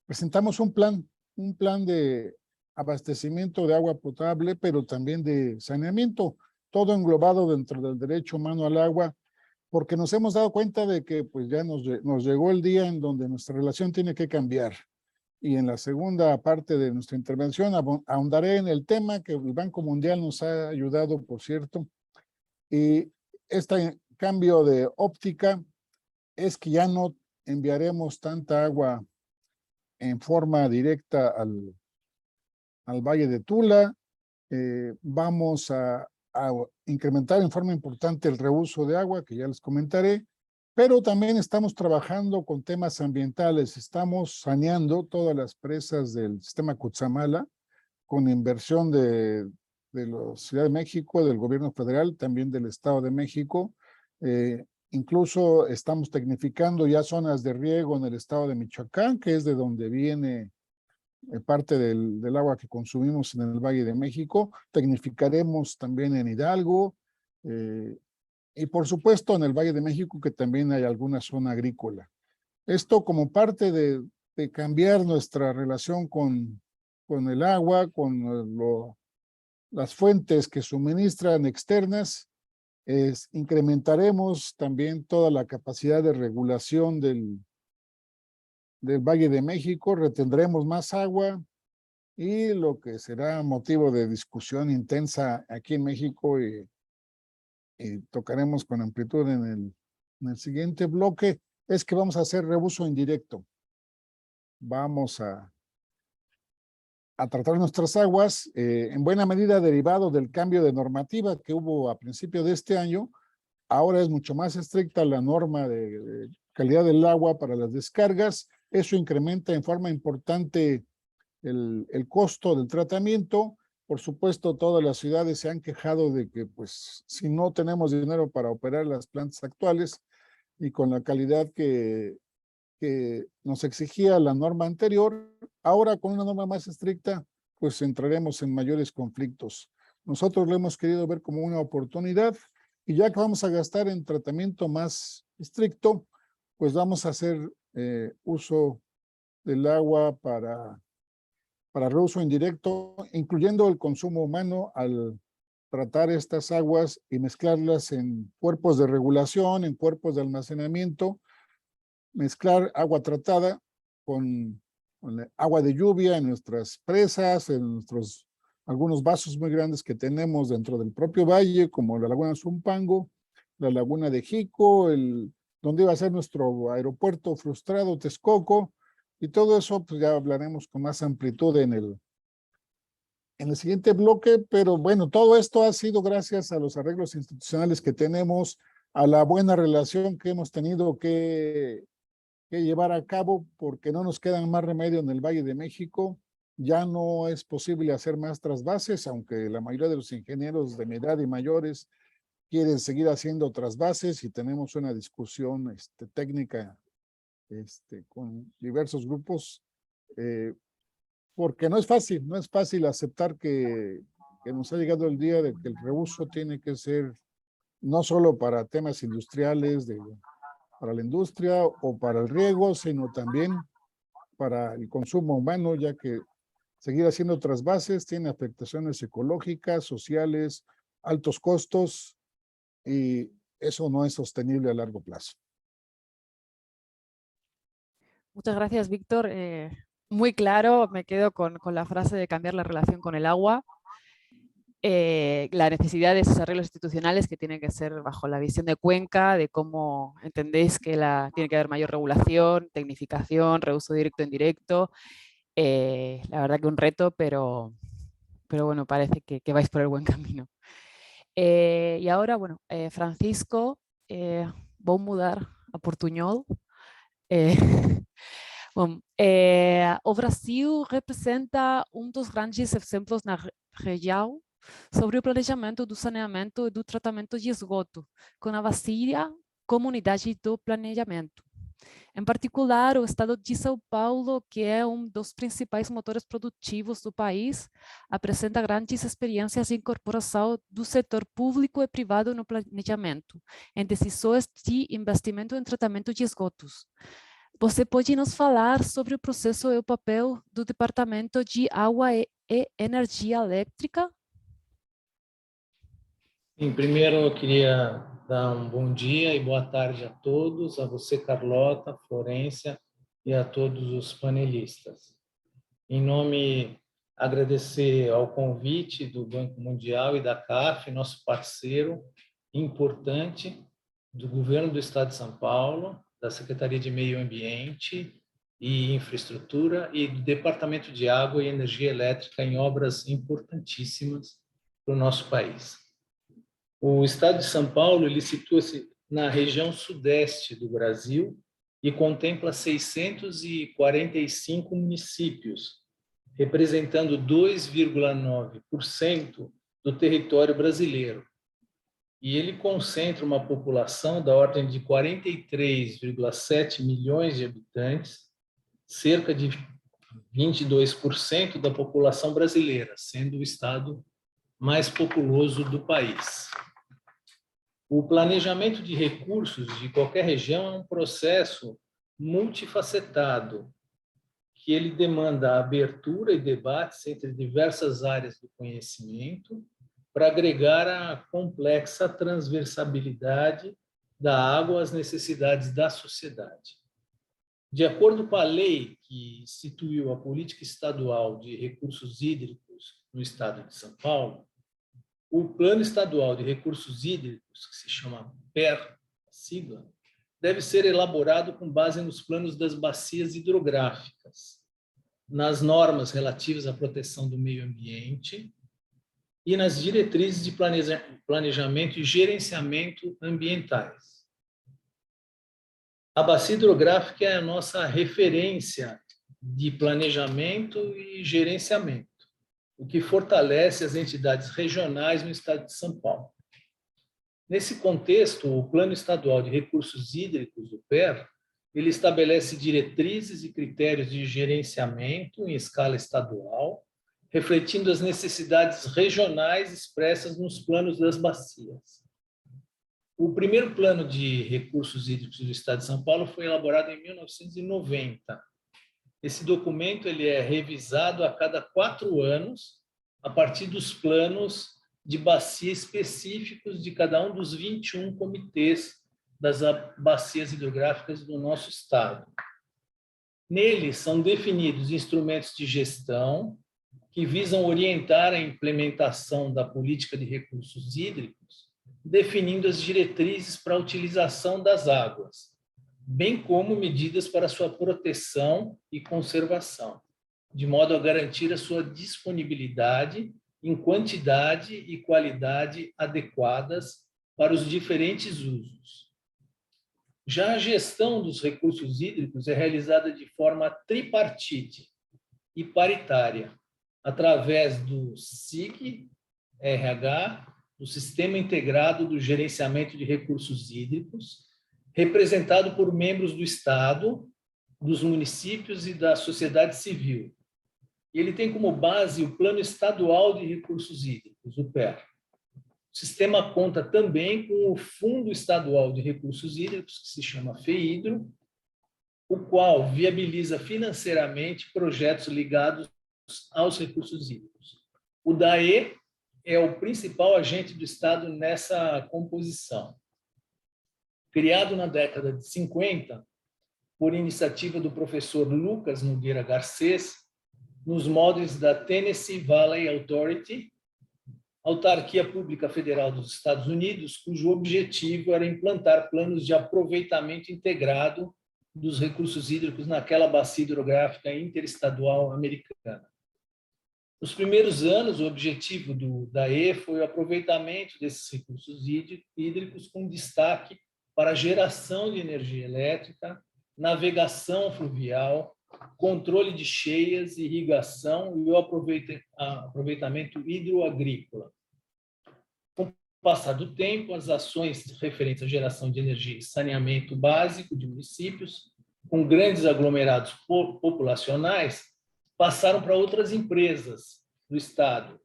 Presentamos un plan de abastecimiento de agua potable, pero también de saneamiento, todo englobado dentro del derecho humano al agua, porque nos hemos dado cuenta de que pues ya nos llegó el día en donde nuestra relación tiene que cambiar. Y en la segunda parte de nuestra intervención ahondaré en el tema que el Banco Mundial nos ha ayudado, por cierto, y este cambio de óptica es que ya no enviaremos tanta agua en forma directa al Valle de Tula. Vamos a incrementar en forma importante el reuso de agua, que ya les comentaré, pero también estamos trabajando con temas ambientales. Estamos saneando todas las presas del sistema Cutzamala con inversión de la Ciudad de México, del gobierno federal, también del Estado de México. Incluso estamos tecnificando ya zonas de riego en el estado de Michoacán, que es de donde viene parte del agua que consumimos en el Valle de México. Tecnificaremos también en Hidalgo y por supuesto en el Valle de México, que también hay alguna zona agrícola. Esto como parte de cambiar nuestra relación con el agua, con las fuentes que suministran externas. Incrementaremos también toda la capacidad de regulación del Valle de México, retendremos más agua y lo que será motivo de discusión intensa aquí en México y tocaremos con amplitud en el siguiente bloque, es que vamos a hacer reuso indirecto. Vamos a tratar nuestras aguas, en buena medida derivado del cambio de normativa que hubo a principio de este año. Ahora es mucho más estricta la norma de calidad del agua para las descargas. Eso incrementa en forma importante el costo del tratamiento. Por supuesto, todas las ciudades se han quejado de que, pues, si no tenemos dinero para operar las plantas actuales y con la calidad que nos exigía la norma anterior, ahora con una norma más estricta, pues entraremos en mayores conflictos. Nosotros lo hemos querido ver como una oportunidad y ya que vamos a gastar en tratamiento más estricto, pues vamos a hacer uso del agua para reuso indirecto, incluyendo el consumo humano al tratar estas aguas y mezclarlas en cuerpos de regulación, en cuerpos de almacenamiento, mezclar agua tratada con agua de lluvia en nuestras presas, en algunos vasos muy grandes que tenemos dentro del propio valle, como la laguna Zumpango, la laguna de Jico, donde iba a ser nuestro aeropuerto frustrado, Texcoco, y todo eso pues ya hablaremos con más amplitud en el siguiente bloque, pero bueno, todo esto ha sido gracias a los arreglos institucionales que tenemos, a la buena relación que hemos tenido que llevar a cabo, porque no nos quedan más remedio en el Valle de México. Ya no es posible hacer más trasvases, aunque la mayoría de los ingenieros de mi edad y mayores quieren seguir haciendo trasvases y tenemos una discusión técnica con diversos grupos, porque no es fácil aceptar que nos ha llegado el día de que el reuso tiene que ser no solo para temas industriales, para la industria o para el riego, sino también para el consumo humano, ya que seguir haciendo trasvases tiene afectaciones ecológicas, sociales, altos costos, y eso no es sostenible a largo plazo.
Muchas gracias, Víctor. Muy claro, me quedo con la frase de cambiar la relación con el agua. La necesidad de esos arreglos institucionales que tienen que ser bajo la visión de Cuenca, de cómo entendéis que tiene que haber mayor regulación, tecnificación, reuso directo e indirecto. La verdad que un reto, pero bueno, parece que vais por el buen camino. Y ahora, bueno, Francisco, voy a mudar a Portuñol. Bom, o Brasil representa dos grandes exemplos na região sobre o planejamento do saneamento e do tratamento de esgoto, com a bacia comunidade do planejamento. Em particular, o estado de São Paulo, que é dos principais motores produtivos do país, apresenta grandes experiências de incorporação do setor público e privado no planejamento, em decisões de investimento em tratamento de esgotos. Você pode nos falar sobre o processo e o papel do Departamento de Água e Energia Elétrica?
Primeiro, eu queria dar bom dia e boa tarde a todos, a você, Carlota, Florência, e a todos os panelistas. Em nome, agradecer ao convite do Banco Mundial e da CAF, nosso parceiro importante, do Governo do Estado de São Paulo, da Secretaria de Meio Ambiente e Infraestrutura e do Departamento de Água e Energia Elétrica em obras importantíssimas para o nosso país. O Estado de São Paulo ele situa-se na região sudeste do Brasil e contempla 645 municípios, representando 2,9% do território brasileiro. E ele concentra uma população da ordem de 43,7 milhões de habitantes, cerca de 22% da população brasileira, sendo o estado mais populoso do país. O planejamento de recursos de qualquer região é um processo multifacetado, que ele demanda abertura e debates entre diversas áreas do conhecimento para agregar a complexa transversabilidade da água às necessidades da sociedade. De acordo com a lei que instituiu a Política Estadual de Recursos Hídricos no Estado de São Paulo, o Plano Estadual de Recursos Hídricos, que se chama PER, sigla, deve ser elaborado com base nos planos das bacias hidrográficas, nas normas relativas à proteção do meio ambiente e nas diretrizes de planejamento e gerenciamento ambientais. A bacia hidrográfica é a nossa referência de planejamento e gerenciamento, o que fortalece as entidades regionais no estado de São Paulo. Nesse contexto, o Plano Estadual de Recursos Hídricos, o PER, ele estabelece diretrizes e critérios de gerenciamento em escala estadual, refletindo as necessidades regionais expressas nos planos das bacias. O primeiro plano de recursos hídricos do estado de São Paulo foi elaborado em 1990. Esse documento ele é revisado a cada 4 anos, a partir dos planos de bacia específicos de cada um dos 21 comitês das bacias hidrográficas do nosso estado. Nele são definidos instrumentos de gestão que visam orientar a implementação da política de recursos hídricos, definindo as diretrizes para a utilização das águas, bem como medidas para sua proteção e conservação, de modo a garantir a sua disponibilidade em quantidade e qualidade adequadas para os diferentes usos. Já a gestão dos recursos hídricos é realizada de forma tripartite e paritária, através do SIG-RH, do Sistema Integrado do Gerenciamento de Recursos Hídricos, representado por membros do Estado dos municípios e da sociedade civil. E ele tem como base o Plano Estadual de Recursos Hídricos, o PER. O sistema conta também com o Fundo Estadual de Recursos Hídricos, que se chama FEHIDRO, o qual viabiliza financeiramente projetos ligados aos recursos hídricos. O DAE é o principal agente do Estado nessa composição. Criado na década de 50, por iniciativa do professor Lucas Nogueira Garcês, nos moldes da Tennessee Valley Authority, autarquia pública federal dos Estados Unidos, cujo objetivo era implantar planos de aproveitamento integrado dos recursos hídricos naquela bacia hidrográfica interestadual americana. Nos primeiros anos, o objetivo do DAE foi o aproveitamento desses recursos hídricos com destaque para a geração de energia elétrica, navegação fluvial, controle de cheias, irrigação e o aproveitamento hidroagrícola. Com o passar do tempo, as ações referentes à geração de energia e saneamento básico de municípios com grandes aglomerados populacionais passaram para outras empresas do Estado.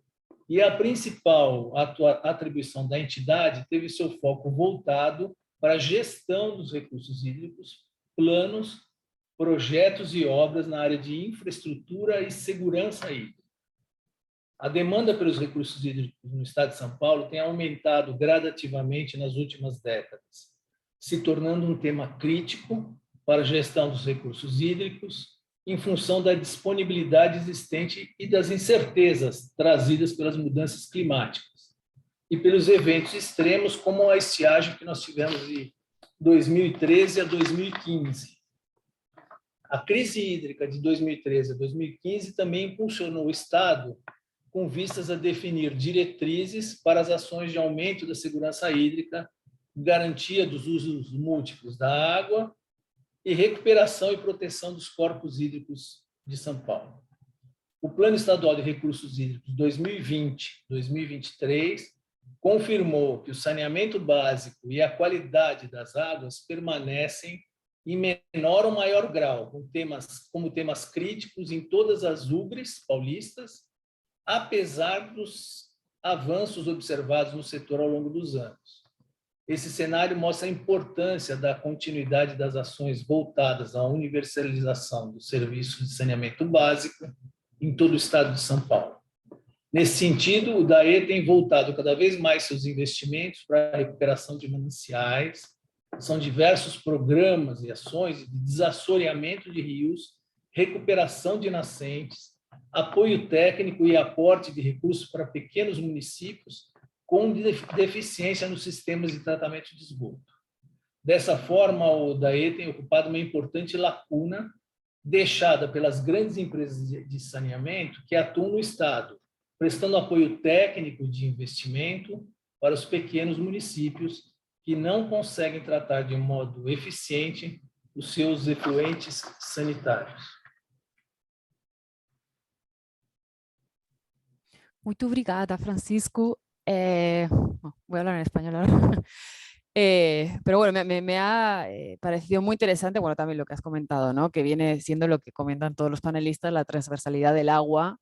E a principal atribuição da entidade teve seu foco voltado para a gestão dos recursos hídricos, planos, projetos e obras na área de infraestrutura e segurança hídrica. A demanda pelos recursos hídricos no Estado de São Paulo tem aumentado gradativamente nas últimas décadas, se tornando um tema crítico para a gestão dos recursos hídricos, em função da disponibilidade existente e das incertezas trazidas pelas mudanças climáticas e pelos eventos extremos, como a estiagem que nós tivemos de 2013 a 2015. A crise hídrica de 2013 a 2015 também impulsionou o Estado com vistas a definir diretrizes para as ações de aumento da segurança hídrica, garantia dos usos múltiplos da água e recuperação e proteção dos corpos hídricos de São Paulo. O Plano Estadual de Recursos Hídricos 2020-2023 confirmou que o saneamento básico e a qualidade das águas permanecem em menor ou maior grau, como temas críticos em todas as ubres paulistas, apesar dos avanços observados no setor ao longo dos anos. Esse cenário mostra a importância da continuidade das ações voltadas à universalização dos serviços de saneamento básico em todo o estado de São Paulo. Nesse sentido, o DAE tem voltado cada vez mais seus investimentos para a recuperação de mananciais. São diversos programas e ações de desassoreamento de rios, recuperação de nascentes, apoio técnico e aporte de recursos para pequenos municípios com deficiência nos sistemas de tratamento de esgoto. Dessa forma, o DAE tem ocupado uma importante lacuna deixada pelas grandes empresas de saneamento que atuam no Estado, prestando apoio técnico de investimento para os pequenos municípios que não conseguem tratar de um modo eficiente os seus efluentes sanitários.
Muito obrigada, Francisco. Voy a hablar en español ahora. Pero bueno, me ha parecido muy interesante, bueno, también lo que has comentado, ¿no? Que viene siendo lo que comentan todos los panelistas, la transversalidad del agua.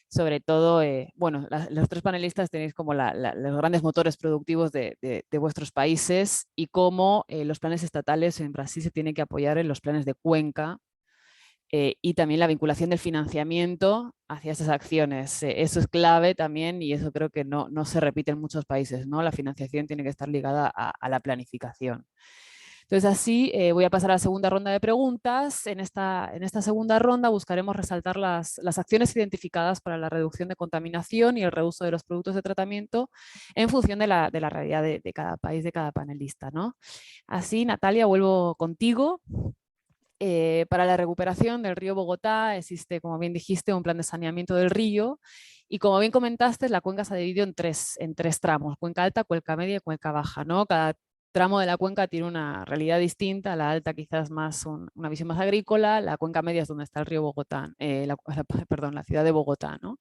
Sobre todo, bueno, los tres panelistas tenéis como los grandes motores productivos de vuestros países y cómo los planes estatales en Brasil se tienen que apoyar en los planes de cuenca y también la vinculación del financiamiento hacia esas acciones. Eso es clave también y eso creo que no se repite en muchos países, ¿no? La financiación tiene que estar ligada a la planificación. Entonces así voy a pasar a la segunda ronda de preguntas. En esta segunda ronda buscaremos resaltar las acciones identificadas para la reducción de contaminación y el reuso de los productos de tratamiento en función de la realidad de cada país, de cada panelista, ¿no? Así, Natalia, vuelvo contigo. Para la recuperación del río Bogotá existe, como bien dijiste, un plan de saneamiento del río y como bien comentaste, la cuenca se ha dividido en tres tramos, cuenca alta, cuenca media y cuenca baja, ¿no? Cada tramo de la cuenca tiene una realidad distinta, la alta quizás más una visión más agrícola, la cuenca media es donde está el río Bogotá, perdón, la ciudad de Bogotá, ¿no?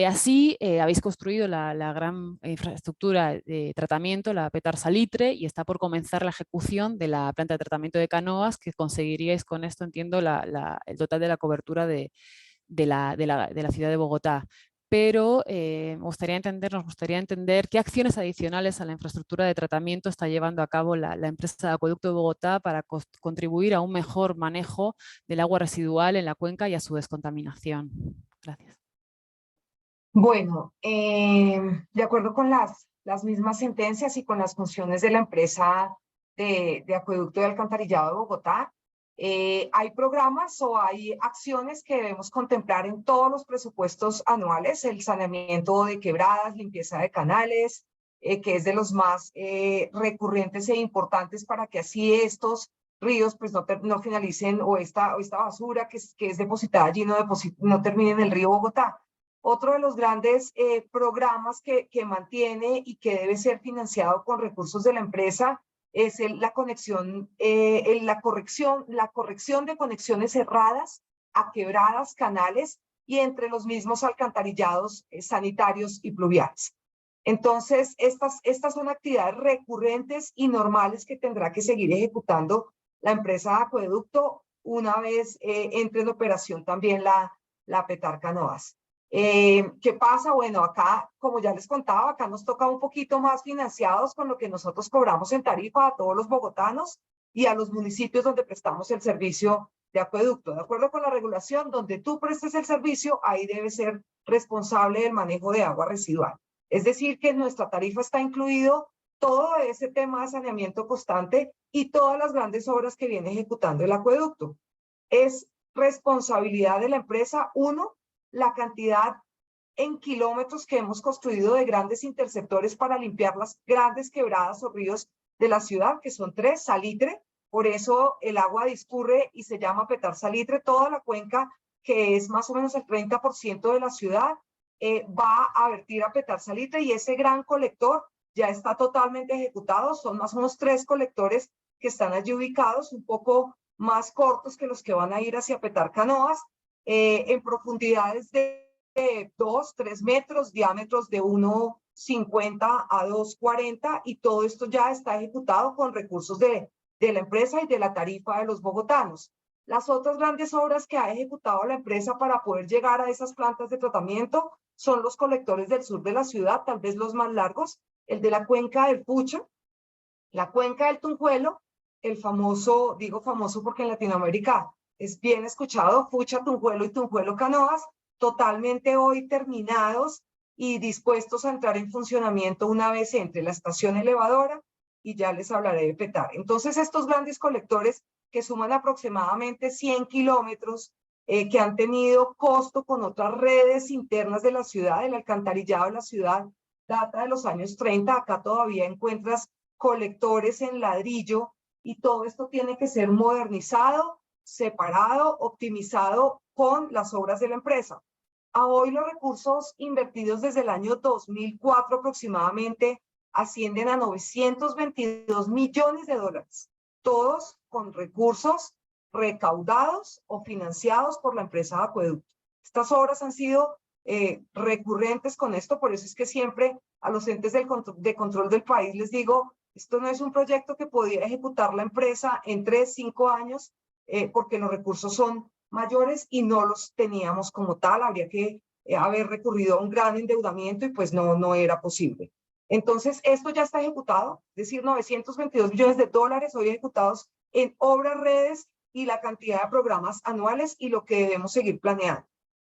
Así habéis construido la gran infraestructura de tratamiento, la Petar Salitre, y está por comenzar la ejecución de la planta de tratamiento de canoas, que conseguiríais con esto, entiendo, el total de la cobertura de la ciudad de Bogotá. Pero nos gustaría entender qué acciones adicionales a la infraestructura de tratamiento está llevando a cabo la empresa de Acueducto de Bogotá para contribuir a un mejor manejo del agua residual en la cuenca y a su descontaminación. Gracias.
Bueno, de acuerdo con las mismas sentencias y con las funciones de la empresa de Acueducto y Alcantarillado de Bogotá, hay programas o hay acciones que debemos contemplar en todos los presupuestos anuales: el saneamiento de quebradas, limpieza de canales, que es de los más recurrentes e importantes para que así estos ríos pues no finalicen, o esta basura que es depositada allí no termine en el río Bogotá. Otro de los grandes programas que mantiene y que debe ser financiado con recursos de la empresa es la corrección de conexiones cerradas a quebradas, canales y entre los mismos alcantarillados sanitarios y pluviales. Entonces, estas son actividades recurrentes y normales que tendrá que seguir ejecutando la empresa de Acueducto una vez entre en operación también la Petar Canoas. ¿Qué pasa? Bueno, acá, como ya les contaba, acá nos toca un poquito más financiados con lo que nosotros cobramos en tarifa a todos los bogotanos y a los municipios donde prestamos el servicio de acueducto. De acuerdo con la regulación, donde tú prestes el servicio, ahí debe ser responsable del manejo de agua residual. Es decir, que en nuestra tarifa está incluido todo ese tema de saneamiento constante y todas las grandes obras que viene ejecutando el acueducto. Es responsabilidad de la empresa, uno, la cantidad en kilómetros que hemos construido de grandes interceptores para limpiar las grandes quebradas o ríos de la ciudad, que son 3, Salitre, por eso el agua discurre y se llama Petar Salitre. Toda la cuenca, que es más o menos el 30% de la ciudad, va a vertir a Petar Salitre, y ese gran colector ya está totalmente ejecutado. Son más o menos 3 colectores que están allí ubicados, un poco más cortos que los que van a ir hacia Petar Canoas, en profundidades de 2-3 metros, diámetros de 1,50 a 2,40, y todo esto ya está ejecutado con recursos de la empresa y de la tarifa de los bogotanos. Las otras grandes obras que ha ejecutado la empresa para poder llegar a esas plantas de tratamiento son los colectores del sur de la ciudad, tal vez los más largos, el de la cuenca del Pucha, la cuenca del Tunjuelo, el famoso, digo famoso porque en Latinoamérica es bien escuchado, Fucha, Tunjuelo y Tunjuelo Canoas, totalmente hoy terminados y dispuestos a entrar en funcionamiento una vez entre la estación elevadora, y ya les hablaré de Petar. Entonces, estos grandes colectores que suman aproximadamente 100 kilómetros, que han tenido costo con otras redes internas de la ciudad, el alcantarillado de la ciudad data de los años 30, acá todavía encuentras colectores en ladrillo, y todo esto tiene que ser modernizado, separado, optimizado con las obras de la empresa. A hoy los recursos invertidos desde el año 2004 aproximadamente ascienden a 922 millones de dólares, todos con recursos recaudados o financiados por la empresa de Acueducto. Estas obras han sido recurrentes con esto, por eso es que siempre a los entes de control del país les digo, esto no es un proyecto que podía ejecutar la empresa en 3-5 años, porque los recursos son mayores y no los teníamos como tal, habría que haber recurrido a un gran endeudamiento y pues no era posible. Entonces, esto ya está ejecutado, es decir, 922 millones de dólares hoy ejecutados en obras, redes y la cantidad de programas anuales y lo que debemos seguir planeando.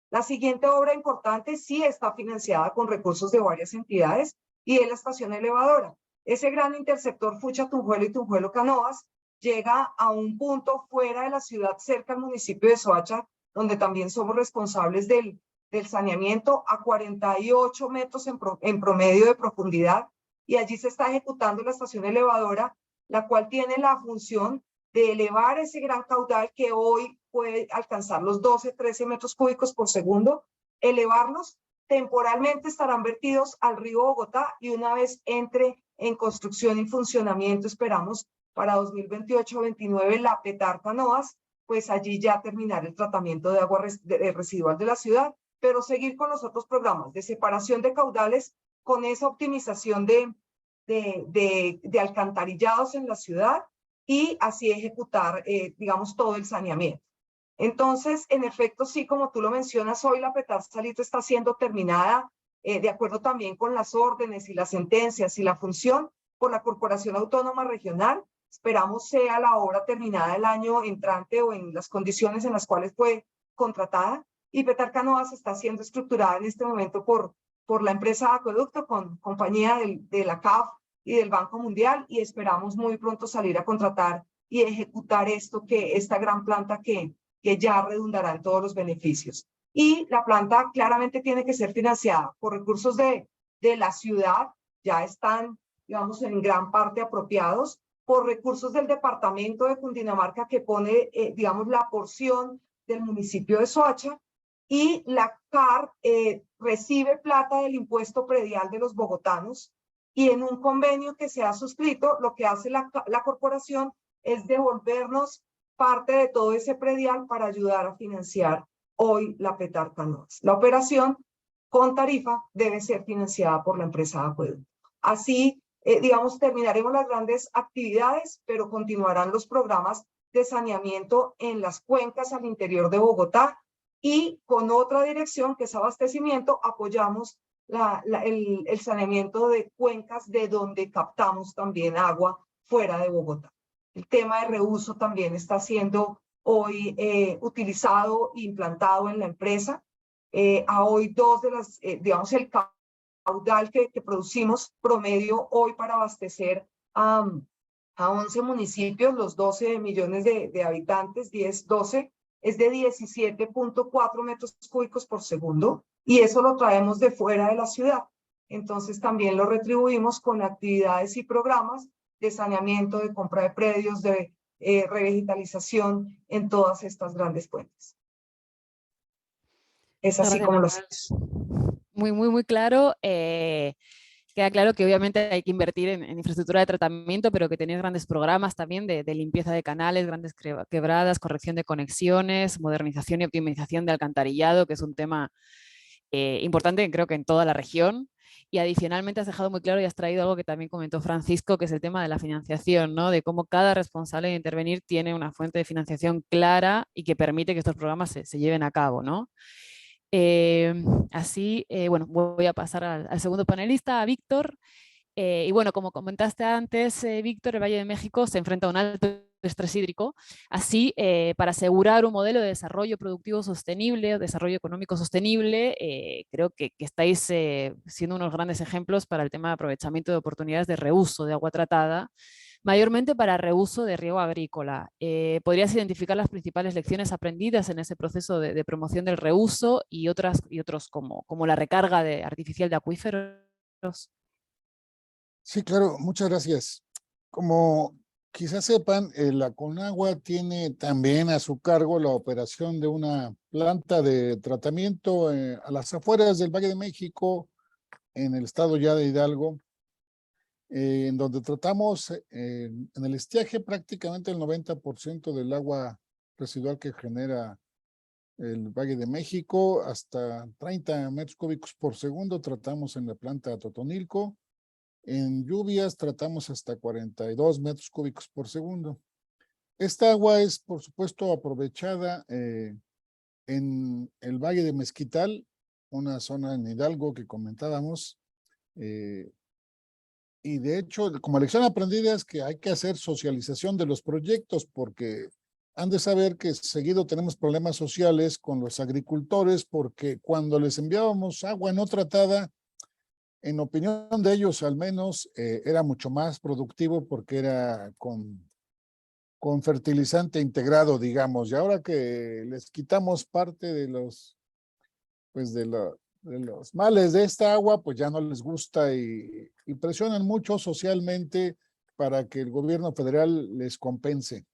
La siguiente obra importante sí está financiada con recursos de varias entidades y es la estación elevadora. Ese gran interceptor Fucha, Tunjuelo y Tunjuelo Canoas llega a un punto fuera de la ciudad, cerca al municipio de Soacha, donde también somos responsables del saneamiento, a 48 metros en promedio de profundidad, y allí se está ejecutando la estación elevadora, la cual tiene la función de elevar ese gran caudal que hoy puede alcanzar los 12-13 metros cúbicos por segundo, elevarlos temporalmente estarán vertidos al río Bogotá y una vez entre en construcción y funcionamiento, esperamos para 2028-29 la Petarca Noas, pues allí ya terminar el tratamiento de agua residual de la ciudad, pero seguir con los otros programas de separación de caudales con esa optimización de alcantarillados en la ciudad y así ejecutar, digamos, todo el saneamiento. Entonces, en efecto, sí, como tú lo mencionas, hoy la Petar-Salitre está siendo terminada de acuerdo también con las órdenes y las sentencias y la función por la Corporación Autónoma Regional. Esperamos sea la obra terminada el año entrante o en las condiciones en las cuales fue contratada. Y Petarca Noas está siendo estructurada en este momento por la empresa Acueducto con compañía de la CAF y del Banco Mundial, y esperamos muy pronto salir a contratar y ejecutar esta gran planta que ya redundará en todos los beneficios. Y la planta claramente tiene que ser financiada por recursos de la ciudad, ya están, digamos, en gran parte apropiados, por recursos del departamento de Cundinamarca que pone, digamos, la porción del municipio de Soacha, y la CAR recibe plata del impuesto predial de los bogotanos, y en un convenio que se ha suscrito, lo que hace la corporación es devolvernos parte de todo ese predial para ayudar a financiar hoy la Petarca Noas. La operación con tarifa debe ser financiada por la empresa Acueducto. Así, digamos, terminaremos las grandes actividades, pero continuarán los programas de saneamiento en las cuencas al interior de Bogotá, y con otra dirección que es abastecimiento, apoyamos el saneamiento de cuencas de donde captamos también agua fuera de Bogotá. El tema de reuso también está siendo hoy utilizado e implantado en la empresa. A hoy digamos, el caudal que producimos promedio hoy para abastecer a 11 municipios, los 12 millones de habitantes, 12, es de 17.4 metros cúbicos por segundo, y eso lo traemos de fuera de la ciudad. Entonces también lo retribuimos con actividades y programas de saneamiento, de compra de predios, de revitalización en todas estas grandes fuentes. Es así como lo hacemos.
Muy claro. Queda claro que obviamente hay que invertir en infraestructura de tratamiento, pero que tenéis grandes programas también de limpieza de canales, grandes quebradas, corrección de conexiones, modernización y optimización de alcantarillado, que es un tema importante, creo que en toda la región. Y adicionalmente has dejado muy claro y has traído algo que también comentó Francisco, que es el tema de la financiación, ¿no? De cómo cada responsable de intervenir tiene una fuente de financiación clara y que permite que estos programas se lleven a cabo, ¿no? Bueno, voy a pasar al segundo panelista, a Víctor. Y bueno, como comentaste antes, Víctor, el Valle de México se enfrenta a un alto estrés hídrico. Así, para asegurar un modelo de desarrollo productivo sostenible, desarrollo económico sostenible, creo que estáis siendo unos grandes ejemplos para el tema de aprovechamiento de oportunidades de reuso de agua tratada, mayormente para reuso de riego agrícola. ¿Podrías identificar las principales lecciones aprendidas en ese proceso de promoción del reuso y otros como la recarga artificial de acuíferos?
Sí, claro, muchas gracias. Como quizás sepan, la Conagua tiene también a su cargo la operación de una planta de tratamiento a las afueras del Valle de México, en el estado ya de Hidalgo, en donde tratamos en el estiaje prácticamente el 90% del agua residual que genera el Valle de México, hasta 30 metros cúbicos por segundo tratamos en la planta Totonilco. En lluvias tratamos hasta 42 metros cúbicos por segundo. Esta agua es, por supuesto, aprovechada en el Valle de Mezquital, una zona en Hidalgo que comentábamos. Y de hecho, como lección aprendida es que hay que hacer socialización de los proyectos, porque han de saber que seguido tenemos problemas sociales con los agricultores, porque cuando les enviábamos agua no tratada, en opinión de ellos al menos, era mucho más productivo porque era con fertilizante integrado, digamos. Y ahora que les quitamos parte de los males de esta agua, pues ya no les gusta y presionan mucho socialmente para que el gobierno federal les compense.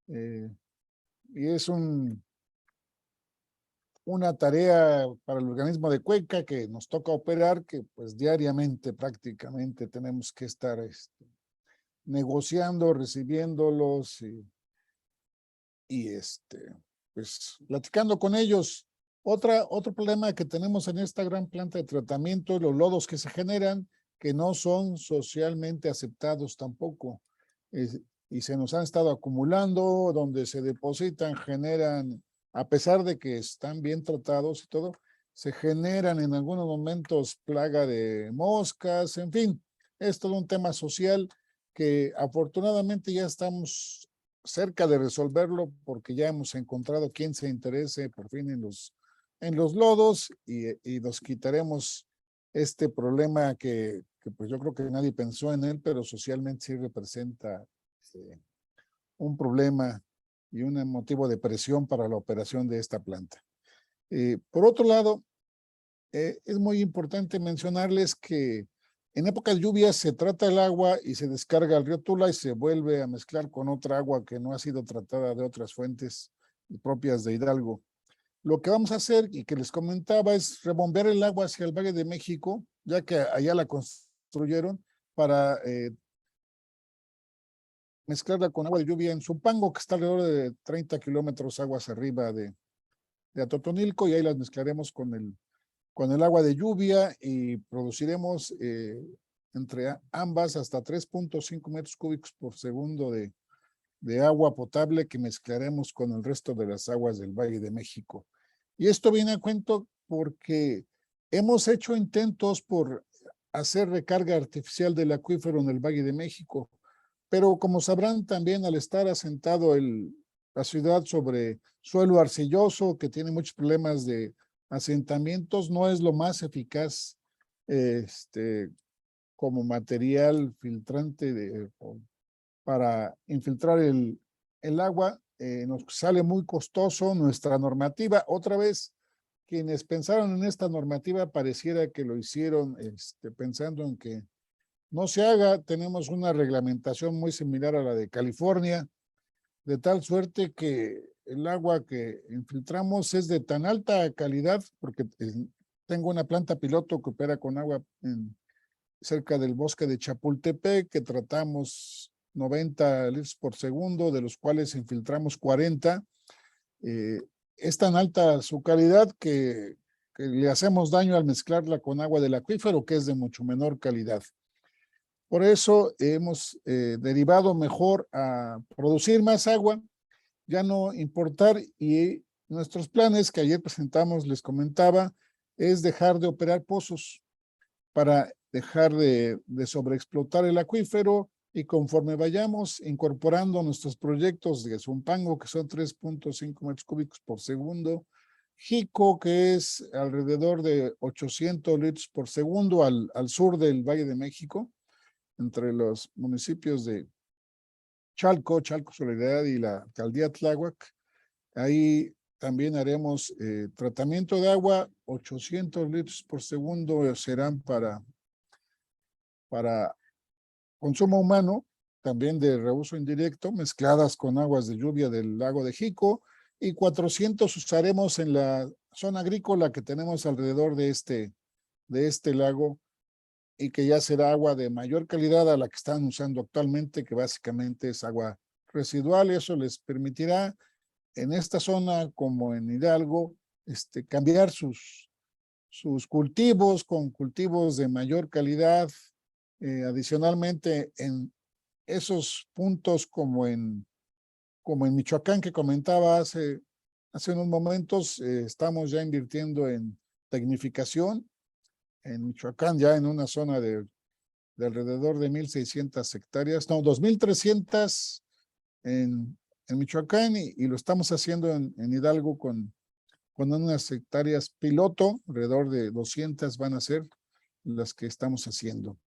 Y es un una tarea para el organismo de Cuenca que nos toca operar, que pues diariamente prácticamente tenemos que estar negociando, recibiéndolos y pues platicando con ellos. Otro problema que tenemos en esta gran planta de tratamiento es los lodos que se generan, que no son socialmente aceptados tampoco. Y se nos han estado acumulando, donde se depositan, generan, a pesar de que están bien tratados y todo, se generan en algunos momentos plaga de moscas, en fin, es todo un tema social que afortunadamente ya estamos cerca de resolverlo porque ya hemos encontrado quien se interese por fin en los lodos y nos quitaremos este problema que pues yo creo que nadie pensó en él, pero socialmente sí representa un problema y un motivo de presión para la operación de esta planta. Por otro lado, es muy importante mencionarles que en época de lluvias se trata el agua y se descarga al río Tula y se vuelve a mezclar con otra agua que no ha sido tratada de otras fuentes propias de Hidalgo. Lo que vamos a hacer y que les comentaba es rebombear el agua hacia el Valle de México, ya que allá la construyeron para mezclarla con agua de lluvia en Zumpango, que está alrededor de 30 kilómetros aguas arriba de Atotonilco, y ahí las mezclaremos con el agua de lluvia y produciremos entre ambas hasta 3.5 metros cúbicos por segundo de agua potable que mezclaremos con el resto de las aguas del Valle de México. Y esto viene a cuento porque hemos hecho intentos por hacer recarga artificial del acuífero en el Valle de México, pero como sabrán también al estar asentado la ciudad sobre suelo arcilloso que tiene muchos problemas de asentamientos, no es lo más eficaz como material filtrante para infiltrar el agua. Nos sale muy costoso nuestra normativa. Otra vez, quienes pensaron en esta normativa pareciera que lo hicieron pensando en que no se haga. Tenemos una reglamentación muy similar a la de California, de tal suerte que el agua que infiltramos es de tan alta calidad, porque tengo una planta piloto que opera con agua cerca del bosque de Chapultepec, que tratamos 90 litros por segundo, de los cuales infiltramos 40. Es tan alta su calidad que le hacemos daño al mezclarla con agua del acuífero, que es de mucho menor calidad. Por eso hemos derivado mejor a producir más agua, ya no importar, y nuestros planes que ayer presentamos, les comentaba, es dejar de operar pozos para dejar de sobreexplotar el acuífero, y conforme vayamos incorporando nuestros proyectos de Zumpango, que son 3.5 metros cúbicos por segundo, Jico, que es alrededor de 800 litros por segundo al sur del Valle de México, entre los municipios de Chalco Soledad y la alcaldía Tláhuac. Ahí también haremos tratamiento de agua, 800 litros por segundo serán para consumo humano, también de reuso indirecto, mezcladas con aguas de lluvia del lago de Jico, y 400 usaremos en la zona agrícola que tenemos alrededor de este lago, y que ya será agua de mayor calidad a la que están usando actualmente, que básicamente es agua residual, y eso les permitirá en esta zona como en Hidalgo cambiar sus cultivos con cultivos de mayor calidad. Adicionalmente, en esos puntos como en Michoacán que comentaba hace unos momentos, estamos ya invirtiendo en tecnificación. En Michoacán, ya en una zona de alrededor de 1,600 hectáreas, no, 2,300 en Michoacán, y lo estamos haciendo en Hidalgo con unas hectáreas piloto, alrededor de 200 van a ser las que estamos haciendo.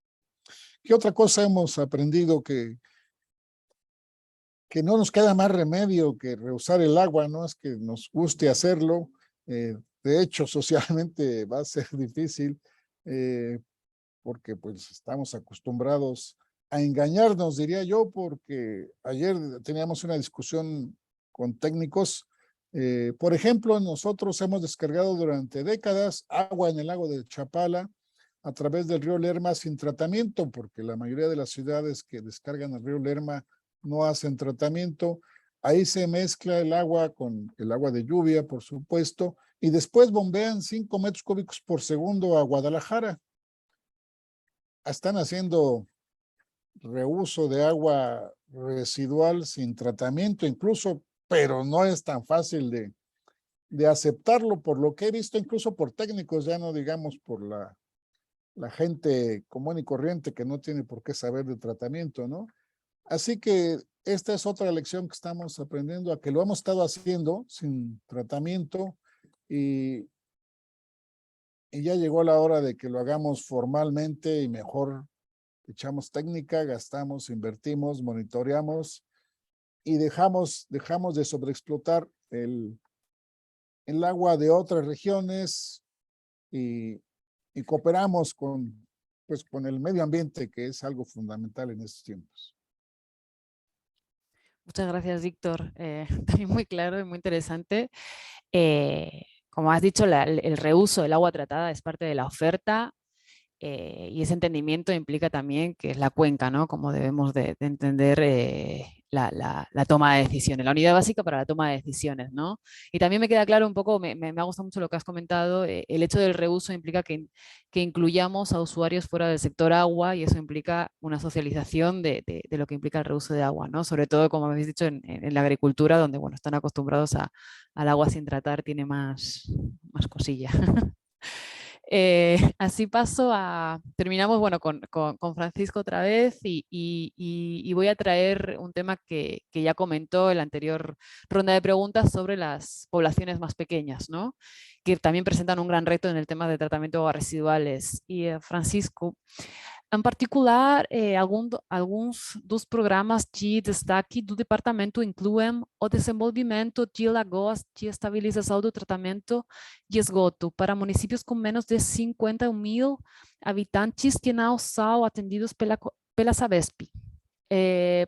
¿Qué otra cosa hemos aprendido? Que no nos queda más remedio que reusar el agua, no es que nos guste hacerlo. De hecho, socialmente va a ser difícil, porque pues estamos acostumbrados a engañarnos, diría yo, porque ayer teníamos una discusión con técnicos Por ejemplo, nosotros hemos descargado durante décadas agua en el lago de Chapala a través del río Lerma sin tratamiento, porque la mayoría de las ciudades que descargan el río Lerma no hacen tratamiento. Ahí se mezcla el agua con el agua de lluvia, por supuesto, y después bombean 5 metros cúbicos por segundo a Guadalajara. Están haciendo reuso de agua residual sin tratamiento incluso, pero no es tan fácil de aceptarlo por lo que he visto, incluso por técnicos, ya no digamos por la gente común y corriente que no tiene por qué saber de tratamiento, ¿no? Así que esta es otra lección que estamos aprendiendo, a que lo hemos estado haciendo sin tratamiento y ya llegó la hora de que lo hagamos formalmente y mejor. Echamos técnica, gastamos, invertimos, monitoreamos y dejamos de sobreexplotar el agua de otras regiones y cooperamos con el medio ambiente, que es algo fundamental en estos tiempos.
Muchas gracias, Víctor. También muy claro y muy interesante. Como has dicho, el reuso del agua tratada es parte de la oferta. Y ese entendimiento implica también que es la cuenca, ¿no? Como debemos de entender la toma de decisiones, la unidad básica para la toma de decisiones, ¿no? Y también me queda claro un poco, me ha gustado mucho lo que has comentado, el hecho del reuso implica que incluyamos a usuarios fuera del sector agua y eso implica una socialización de lo que implica el reuso de agua, ¿no? Sobre todo, como habéis dicho, en la agricultura, donde, bueno, están acostumbrados al agua sin tratar, tiene más cosilla. Así terminamos bueno, con Francisco otra vez y voy a traer un tema que ya comentó en la anterior ronda de preguntas sobre las poblaciones más pequeñas, ¿no? Que también presentan un gran reto en el tema de tratamiento de aguas residuales. Y Francisco, em particular, alguns dos programas de destaque do departamento incluem o desenvolvimento de lagoas de estabilização do tratamento de esgoto para municípios com menos de 50.000 habitantes que não são atendidos pela Sabesp.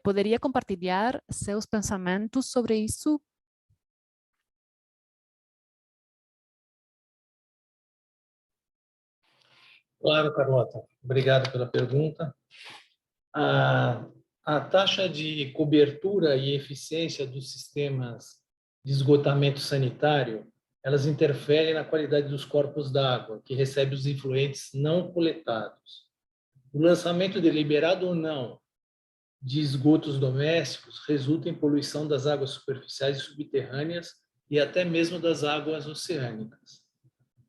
Poderia compartilhar seus pensamentos sobre isso?
Claro, Carlota. Obrigado pela pergunta. A taxa de cobertura e eficiência dos sistemas de esgotamento sanitário, elas interferem na qualidade dos corpos d'água, que recebem os efluentes não coletados. O lançamento deliberado ou não de esgotos domésticos resulta em poluição das águas superficiais e subterrâneas e até mesmo das águas oceânicas.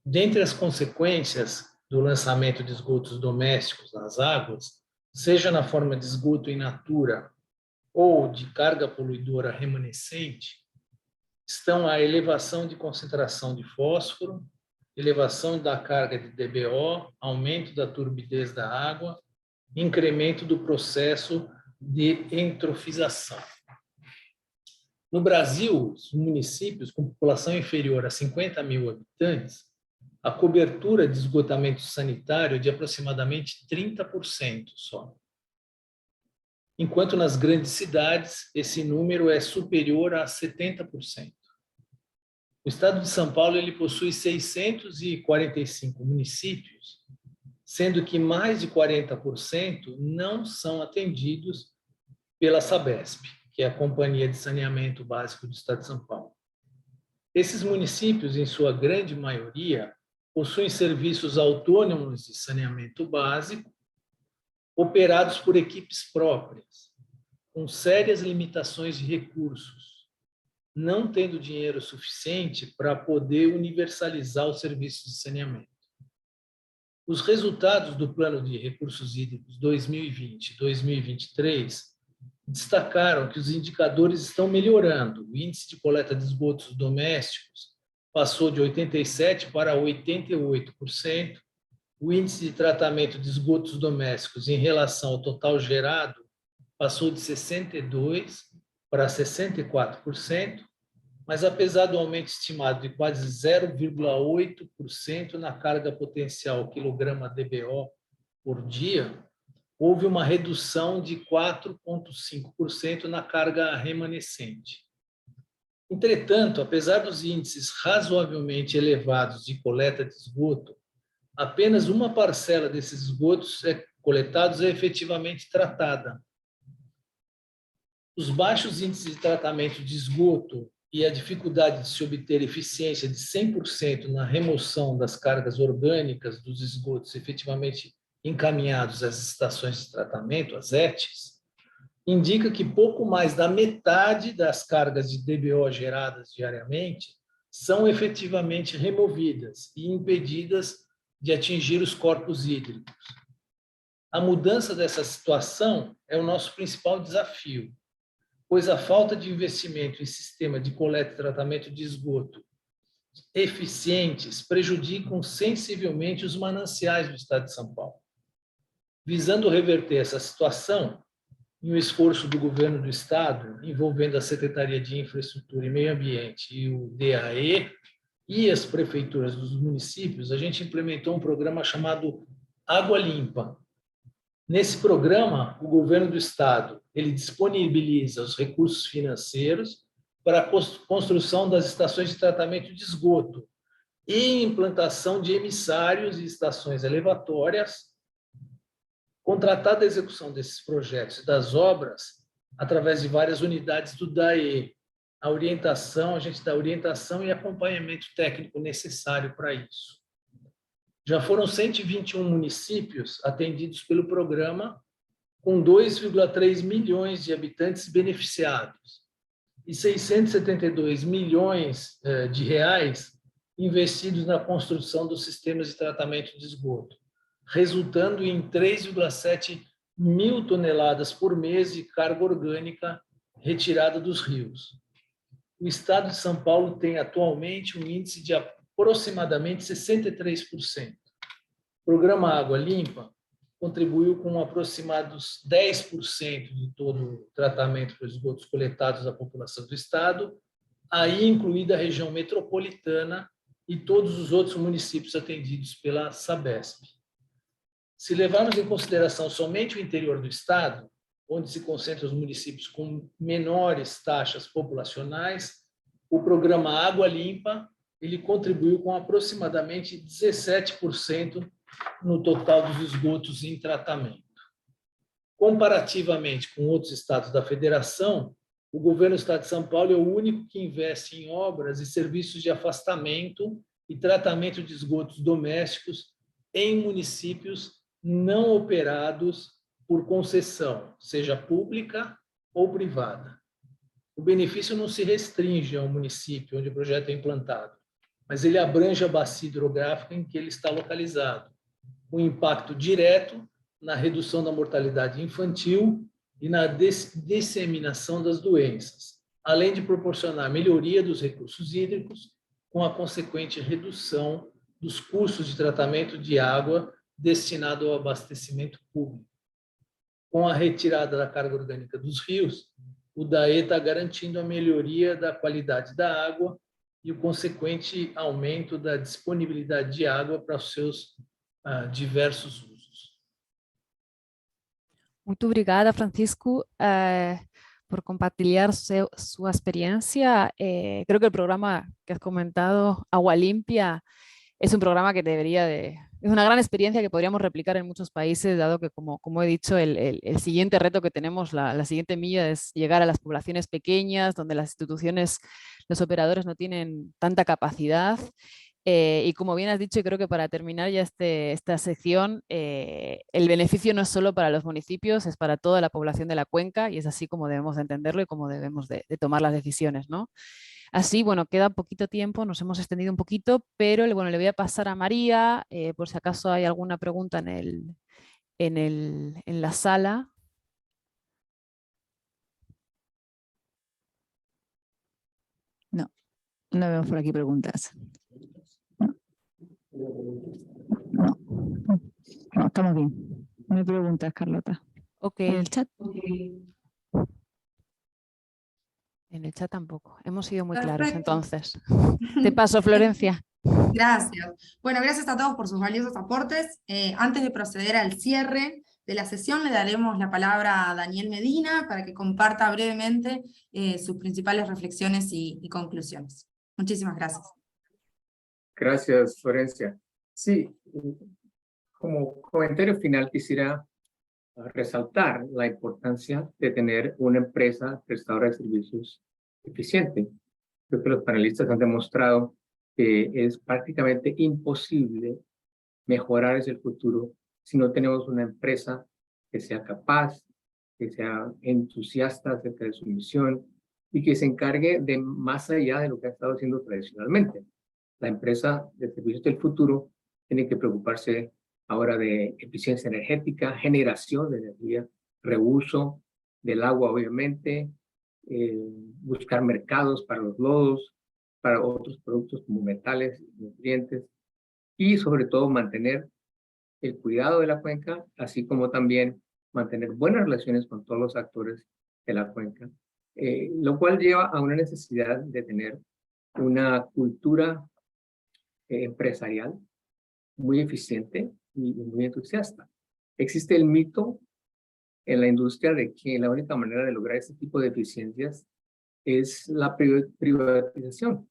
Dentre as consequências do lançamento de esgotos domésticos nas águas, seja na forma de esgoto in natura ou de carga poluidora remanescente, estão a elevação de concentração de fósforo, elevação da carga de DBO, aumento da turbidez da água, incremento do processo de entrofização. No Brasil, os municípios com população inferior a 50.000 habitantes, a cobertura de esgotamento sanitário é de aproximadamente 30% só. Enquanto nas grandes cidades, esse número é superior a 70%. O estado de São Paulo ele possui 645 municípios, sendo que mais de 40% não são atendidos pela Sabesp, que é a Companhia de Saneamento Básico do Estado de São Paulo. Esses municípios, em sua grande maioria, possuem serviços autônomos de saneamento básico, operados por equipes próprias, com sérias limitações de recursos, não tendo dinheiro suficiente para poder universalizar os serviços de saneamento. Os resultados do Plano de Recursos Hídricos 2020-2023 destacaram que os indicadores estão melhorando. O índice de coleta de esgotos domésticos passou de 87% para 88%. O índice de tratamento de esgotos domésticos em relação ao total gerado passou de 62% para 64%, mas apesar do aumento estimado de quase 0,8% na carga potencial quilograma DBO por dia, houve uma redução de 4,5% na carga remanescente. Entretanto, apesar dos índices razoavelmente elevados de coleta de esgoto, apenas uma parcela desses esgotos coletados é efetivamente tratada. Os baixos índices de tratamento de esgoto e a dificuldade de se obter eficiência de 100% na remoção das cargas orgânicas dos esgotos efetivamente encaminhados às estações de tratamento, as ETs, indica que pouco mais da metade das cargas de DBO geradas diariamente são efetivamente removidas e impedidas de atingir os corpos hídricos. A mudança dessa situação é o nosso principal desafio, pois a falta de investimento em sistema de coleta e tratamento de esgoto eficientes prejudicam sensivelmente os mananciais do Estado de São Paulo. Visando reverter essa situação, em um esforço do governo do Estado, envolvendo a Secretaria de Infraestrutura e Meio Ambiente e o DAE, e as prefeituras dos municípios, a gente implementou um programa chamado Água Limpa. Nesse programa, o governo do Estado ele disponibiliza os recursos financeiros para a construção das estações de tratamento de esgoto e implantação de emissários e estações elevatórias, contratada a execução desses projetos e das obras através de várias unidades do DAE. A gente dá orientação e acompanhamento técnico necessário para isso. Já foram 121 municípios atendidos pelo programa, com 2,3 milhões de habitantes beneficiados e 672 milhões de reais investidos na construção dos sistemas de tratamento de esgoto, resultando em 3,7 mil toneladas por mês de carga orgânica retirada dos rios. O Estado de São Paulo tem atualmente um índice de aproximadamente 63%. O programa Água Limpa contribuiu com aproximados 10% de todo o tratamento para esgotos coletados da população do Estado, aí incluída a região metropolitana e todos os outros municípios atendidos pela Sabesp. Se levarmos em consideração somente o interior do Estado, onde se concentram os municípios com menores taxas populacionais, o programa Água Limpa ele contribuiu com aproximadamente 17% no total dos esgotos em tratamento. Comparativamente com outros estados da federação, o governo do Estado de São Paulo é o único que investe em obras e serviços de afastamento e tratamento de esgotos domésticos em municípios não operados por concessão, seja pública ou privada. O benefício não se restringe ao município onde o projeto é implantado, mas ele abrange a bacia hidrográfica em que ele está localizado, com impacto direto na redução da mortalidade infantil e na disseminação das doenças, além de proporcionar melhoria dos recursos hídricos, com a consequente redução dos custos de tratamento de água destinado ao abastecimento público. Com a retirada da carga orgânica dos rios, o DAE está garantindo a melhoria da qualidade da água e o consequente aumento da disponibilidade de água para os seus diversos usos.
Muito obrigada, Francisco, por compartilhar su experiencia. Creo que el programa que has comentado, Agua Limpia, es un programa que es una gran experiencia que podríamos replicar en muchos países, dado que, como he dicho, el siguiente reto que tenemos, la siguiente milla, es llegar a las poblaciones pequeñas, donde las instituciones, los operadores no tienen tanta capacidad. Y como bien has dicho, y creo que para terminar ya esta sección, el beneficio no es solo para los municipios, es para toda la población de la cuenca, y es así como debemos de entenderlo y como debemos de tomar las decisiones, ¿no? Así, bueno, queda poquito tiempo, nos hemos extendido un poquito, pero bueno, le voy a pasar a María, por si acaso hay alguna pregunta en la sala.
No vemos por aquí preguntas. No, estamos bien. No hay preguntas, Carlota.
Ok.
¿En el chat?
En el chat tampoco. Hemos sido muy claros,
Perfecto.
entonces. Te paso, Florencia.
Gracias. Bueno, gracias a todos por sus valiosos aportes. Antes de proceder al cierre, de la sesión le daremos la palabra a Daniel Medina para que comparta brevemente sus principales reflexiones y conclusiones. Muchísimas gracias.
Gracias, Florencia. Sí, como comentario final quisiera resaltar la importancia de tener una empresa prestadora de servicios eficiente. Creo que los panelistas han demostrado que es prácticamente imposible mejorar ese futuro si no tenemos una empresa que sea capaz, que sea entusiasta acerca de su misión y que se encargue de más allá de lo que ha estado haciendo tradicionalmente. La empresa de servicios del futuro tiene que preocuparse ahora de eficiencia energética, generación de energía, reuso del agua, obviamente, buscar mercados para los lodos, para otros productos como metales, nutrientes, y sobre todo mantener el cuidado de la cuenca, así como también mantener buenas relaciones con todos los actores de la cuenca, lo cual lleva a una necesidad de tener una cultura empresarial muy eficiente y muy entusiasta. Existe el mito en la industria de que la única manera de lograr este tipo de eficiencias es la privatización,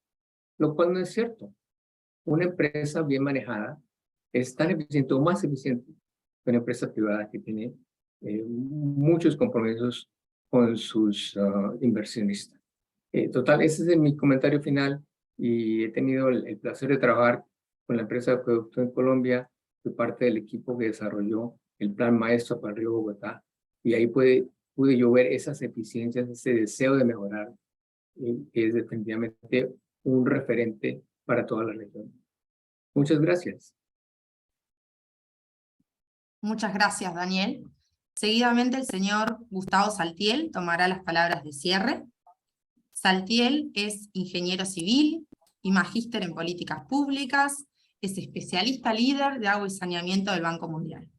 lo cual no es cierto. Una empresa bien manejada es tan eficiente o más eficiente que una empresa privada que tiene muchos compromisos con sus inversionistas. Total, ese es mi comentario final y he tenido el placer de trabajar con la empresa de acueducto en Colombia, de parte del equipo que desarrolló el plan maestro para el río Bogotá, y ahí pude yo ver esas eficiencias, ese deseo de mejorar, que es definitivamente un referente para toda la región. Muchas gracias.
Muchas gracias, Daniel. Seguidamente el señor Gustavo Saltiel tomará las palabras de cierre. Saltiel es ingeniero civil y magíster en políticas públicas, es especialista líder de agua y saneamiento del Banco Mundial.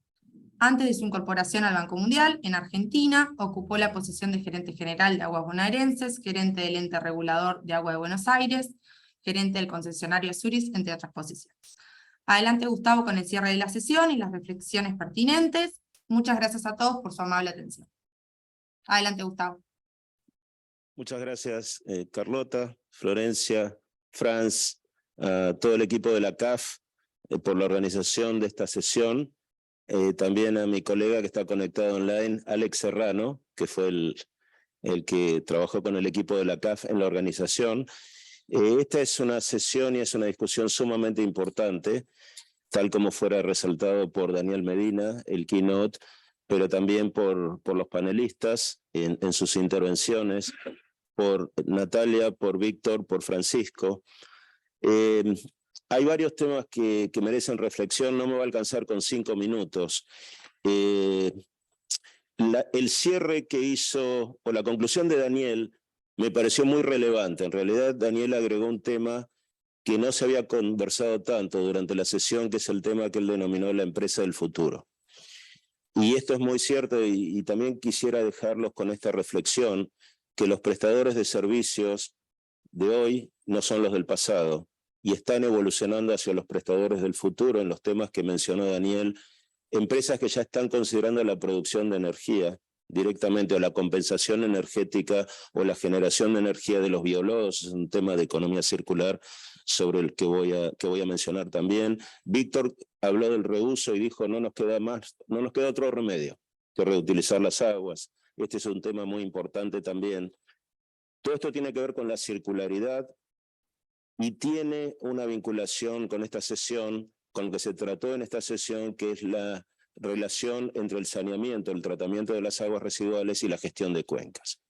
Antes de su incorporación al Banco Mundial, en Argentina, ocupó la posición de gerente general de Aguas Bonaerenses, gerente del ente regulador de Agua de Buenos Aires, gerente del concesionario Suris, entre otras posiciones. Adelante, Gustavo, con el cierre de la sesión y las reflexiones pertinentes. Muchas gracias a todos por su amable atención. Adelante, Gustavo.
Muchas gracias, Carlota, Florencia, Franz, a todo el equipo de la CAF por la organización de esta sesión. También a mi colega que está conectado online, Alex Serrano, que fue el que trabajó con el equipo de la CAF en la organización. Esta es una sesión y es una discusión sumamente importante, tal como fuera resaltado por Daniel Medina, el keynote, pero también por los panelistas en sus intervenciones, por Natalia, por Víctor, por Francisco. Hay varios temas que merecen reflexión, no me va a alcanzar con 5 minutos. El cierre que hizo, o la conclusión de Daniel, me pareció muy relevante. En realidad, Daniel agregó un tema que no se había conversado tanto durante la sesión, que es el tema que él denominó la empresa del futuro. Y esto es muy cierto, y también quisiera dejarlos con esta reflexión, que los prestadores de servicios de hoy no son los del pasado, y están evolucionando hacia los prestadores del futuro en los temas que mencionó Daniel, empresas que ya están considerando la producción de energía directamente, o la compensación energética, o la generación de energía de los biólogos. Es un tema de economía circular sobre el que voy a mencionar también. Víctor habló del reuso y dijo, no nos queda otro remedio que reutilizar las aguas. Este es un tema muy importante también. Todo esto tiene que ver con la circularidad y tiene una vinculación con esta sesión, con lo que se trató en esta sesión, que es la relación entre el saneamiento, el tratamiento de las aguas residuales y la gestión de cuencas.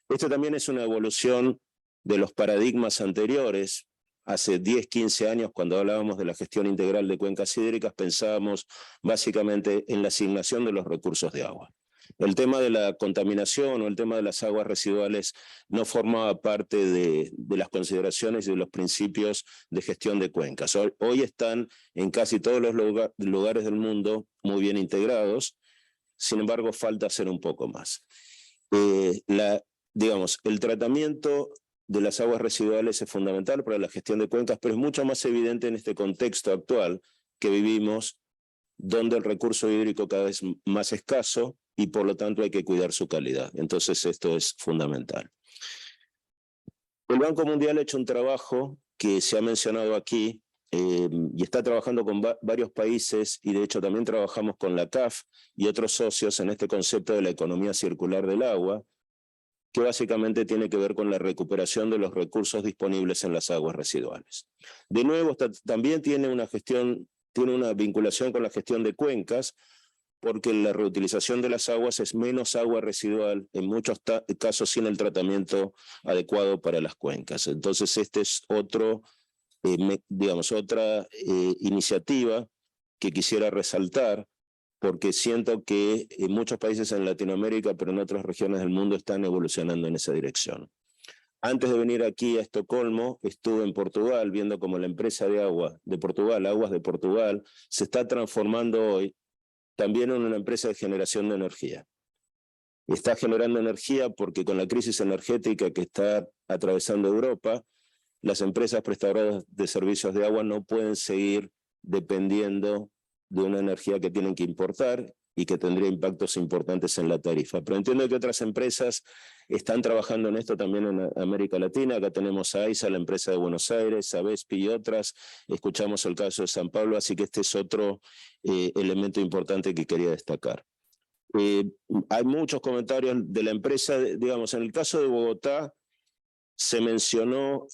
Esto también es una evolución de los paradigmas anteriores. Hace 10, 15 años, cuando hablábamos de la gestión integral de cuencas hídricas, pensábamos básicamente en la asignación de los recursos de agua. El tema de la contaminación o el tema de las aguas residuales no formaba parte de las consideraciones y de los principios de gestión de cuencas. Hoy están en casi todos los lugares del mundo muy bien integrados, sin embargo falta hacer un poco más. El tratamiento de las aguas residuales es fundamental para la gestión de cuencas, pero es mucho más evidente en este contexto actual que vivimos, donde el recurso hídrico cada vez más escaso y por lo tanto hay que cuidar su calidad. Entonces esto es fundamental. El Banco Mundial ha hecho un trabajo que se ha mencionado aquí y está trabajando con varios países y de hecho también trabajamos con la CAF y otros socios en este concepto de la economía circular del agua, que básicamente tiene que ver con la recuperación de los recursos disponibles en las aguas residuales. De nuevo, también tiene una vinculación con la gestión de cuencas, porque la reutilización de las aguas es menos agua residual, en muchos casos sin el tratamiento adecuado para las cuencas. Entonces, este es otra iniciativa que quisiera resaltar, porque siento que en muchos países en Latinoamérica, pero en otras regiones del mundo, están evolucionando en esa dirección. Antes de venir aquí a Estocolmo, estuve en Portugal viendo cómo la empresa de agua de Portugal, Aguas de Portugal, se está transformando hoy también en una empresa de generación de energía. Está generando energía porque con la crisis energética que está atravesando Europa, las empresas prestadoras de servicios de agua no pueden seguir dependiendo de una energía que tienen que importar y que tendría impactos importantes en la tarifa. Pero entiendo que otras empresas están trabajando en esto también en América Latina. Acá tenemos a AISA, la empresa de Buenos Aires, a Vespi y otras. Escuchamos el caso de San Pablo, así que este es otro elemento importante que quería destacar. Hay muchos comentarios de la empresa, digamos, en el caso de Bogotá se mencionó,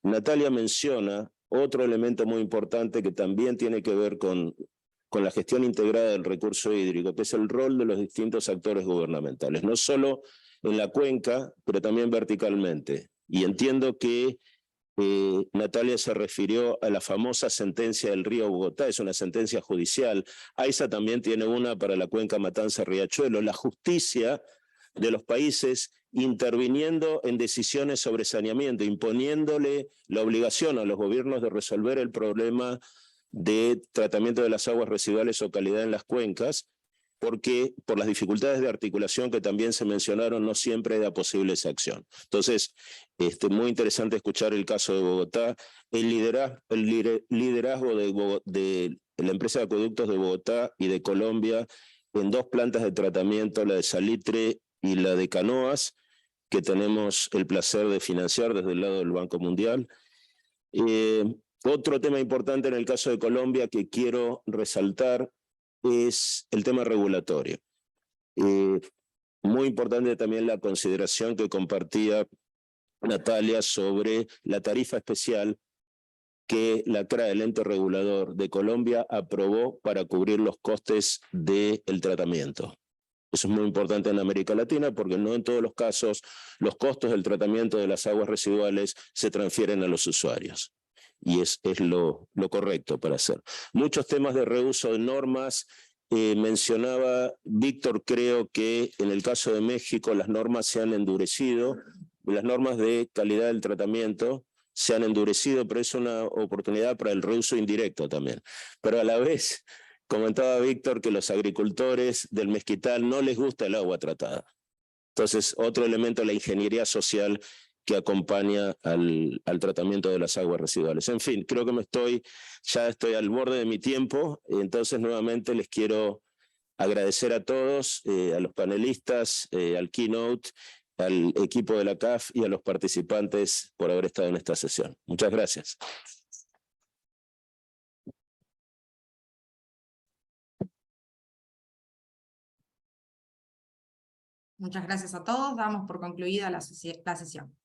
Natalia menciona otro elemento muy importante que también tiene que ver con la gestión integrada del recurso hídrico, que es el rol de los distintos actores gubernamentales, no solo en la cuenca, pero también verticalmente. Y entiendo que Natalia se refirió a la famosa sentencia del río Bogotá, es una sentencia judicial. AISA también tiene una para la cuenca Matanza-Riachuelo. La justicia de los países interviniendo en decisiones sobre saneamiento, imponiéndole la obligación a los gobiernos de resolver el problema de tratamiento de las aguas residuales o calidad en las cuencas, porque por las dificultades de articulación que también se mencionaron, no siempre era posible esa acción. Entonces, muy interesante escuchar el caso de Bogotá, el liderazgo de la empresa de acueductos de Bogotá y de Colombia en dos plantas de tratamiento, la de Salitre y la de Canoas, que tenemos el placer de financiar desde el lado del Banco Mundial. Otro tema importante en el caso de Colombia que quiero resaltar es el tema regulatorio. Muy importante también la consideración que compartía Natalia sobre la tarifa especial que la CRA, el ente regulador de Colombia, aprobó para cubrir los costes del tratamiento. Eso es muy importante en América Latina porque no en todos los casos los costos del tratamiento de las aguas residuales se transfieren a los usuarios. Y es lo correcto para hacer. Muchos temas de reuso de normas, mencionaba Víctor, creo que en el caso de México las normas se han endurecido, las normas de calidad del tratamiento se han endurecido, pero es una oportunidad para el reuso indirecto también. Pero a la vez, comentaba Víctor que los agricultores del Mezquital no les gusta el agua tratada. Entonces, otro elemento de la ingeniería social que acompaña al tratamiento de las aguas residuales. En fin, creo que ya estoy al borde de mi tiempo, entonces nuevamente les quiero agradecer a todos, a los panelistas, al keynote, al equipo de la CAF y a los participantes por haber estado en esta sesión. Muchas gracias.
Muchas gracias a todos. Damos por concluida la sesión.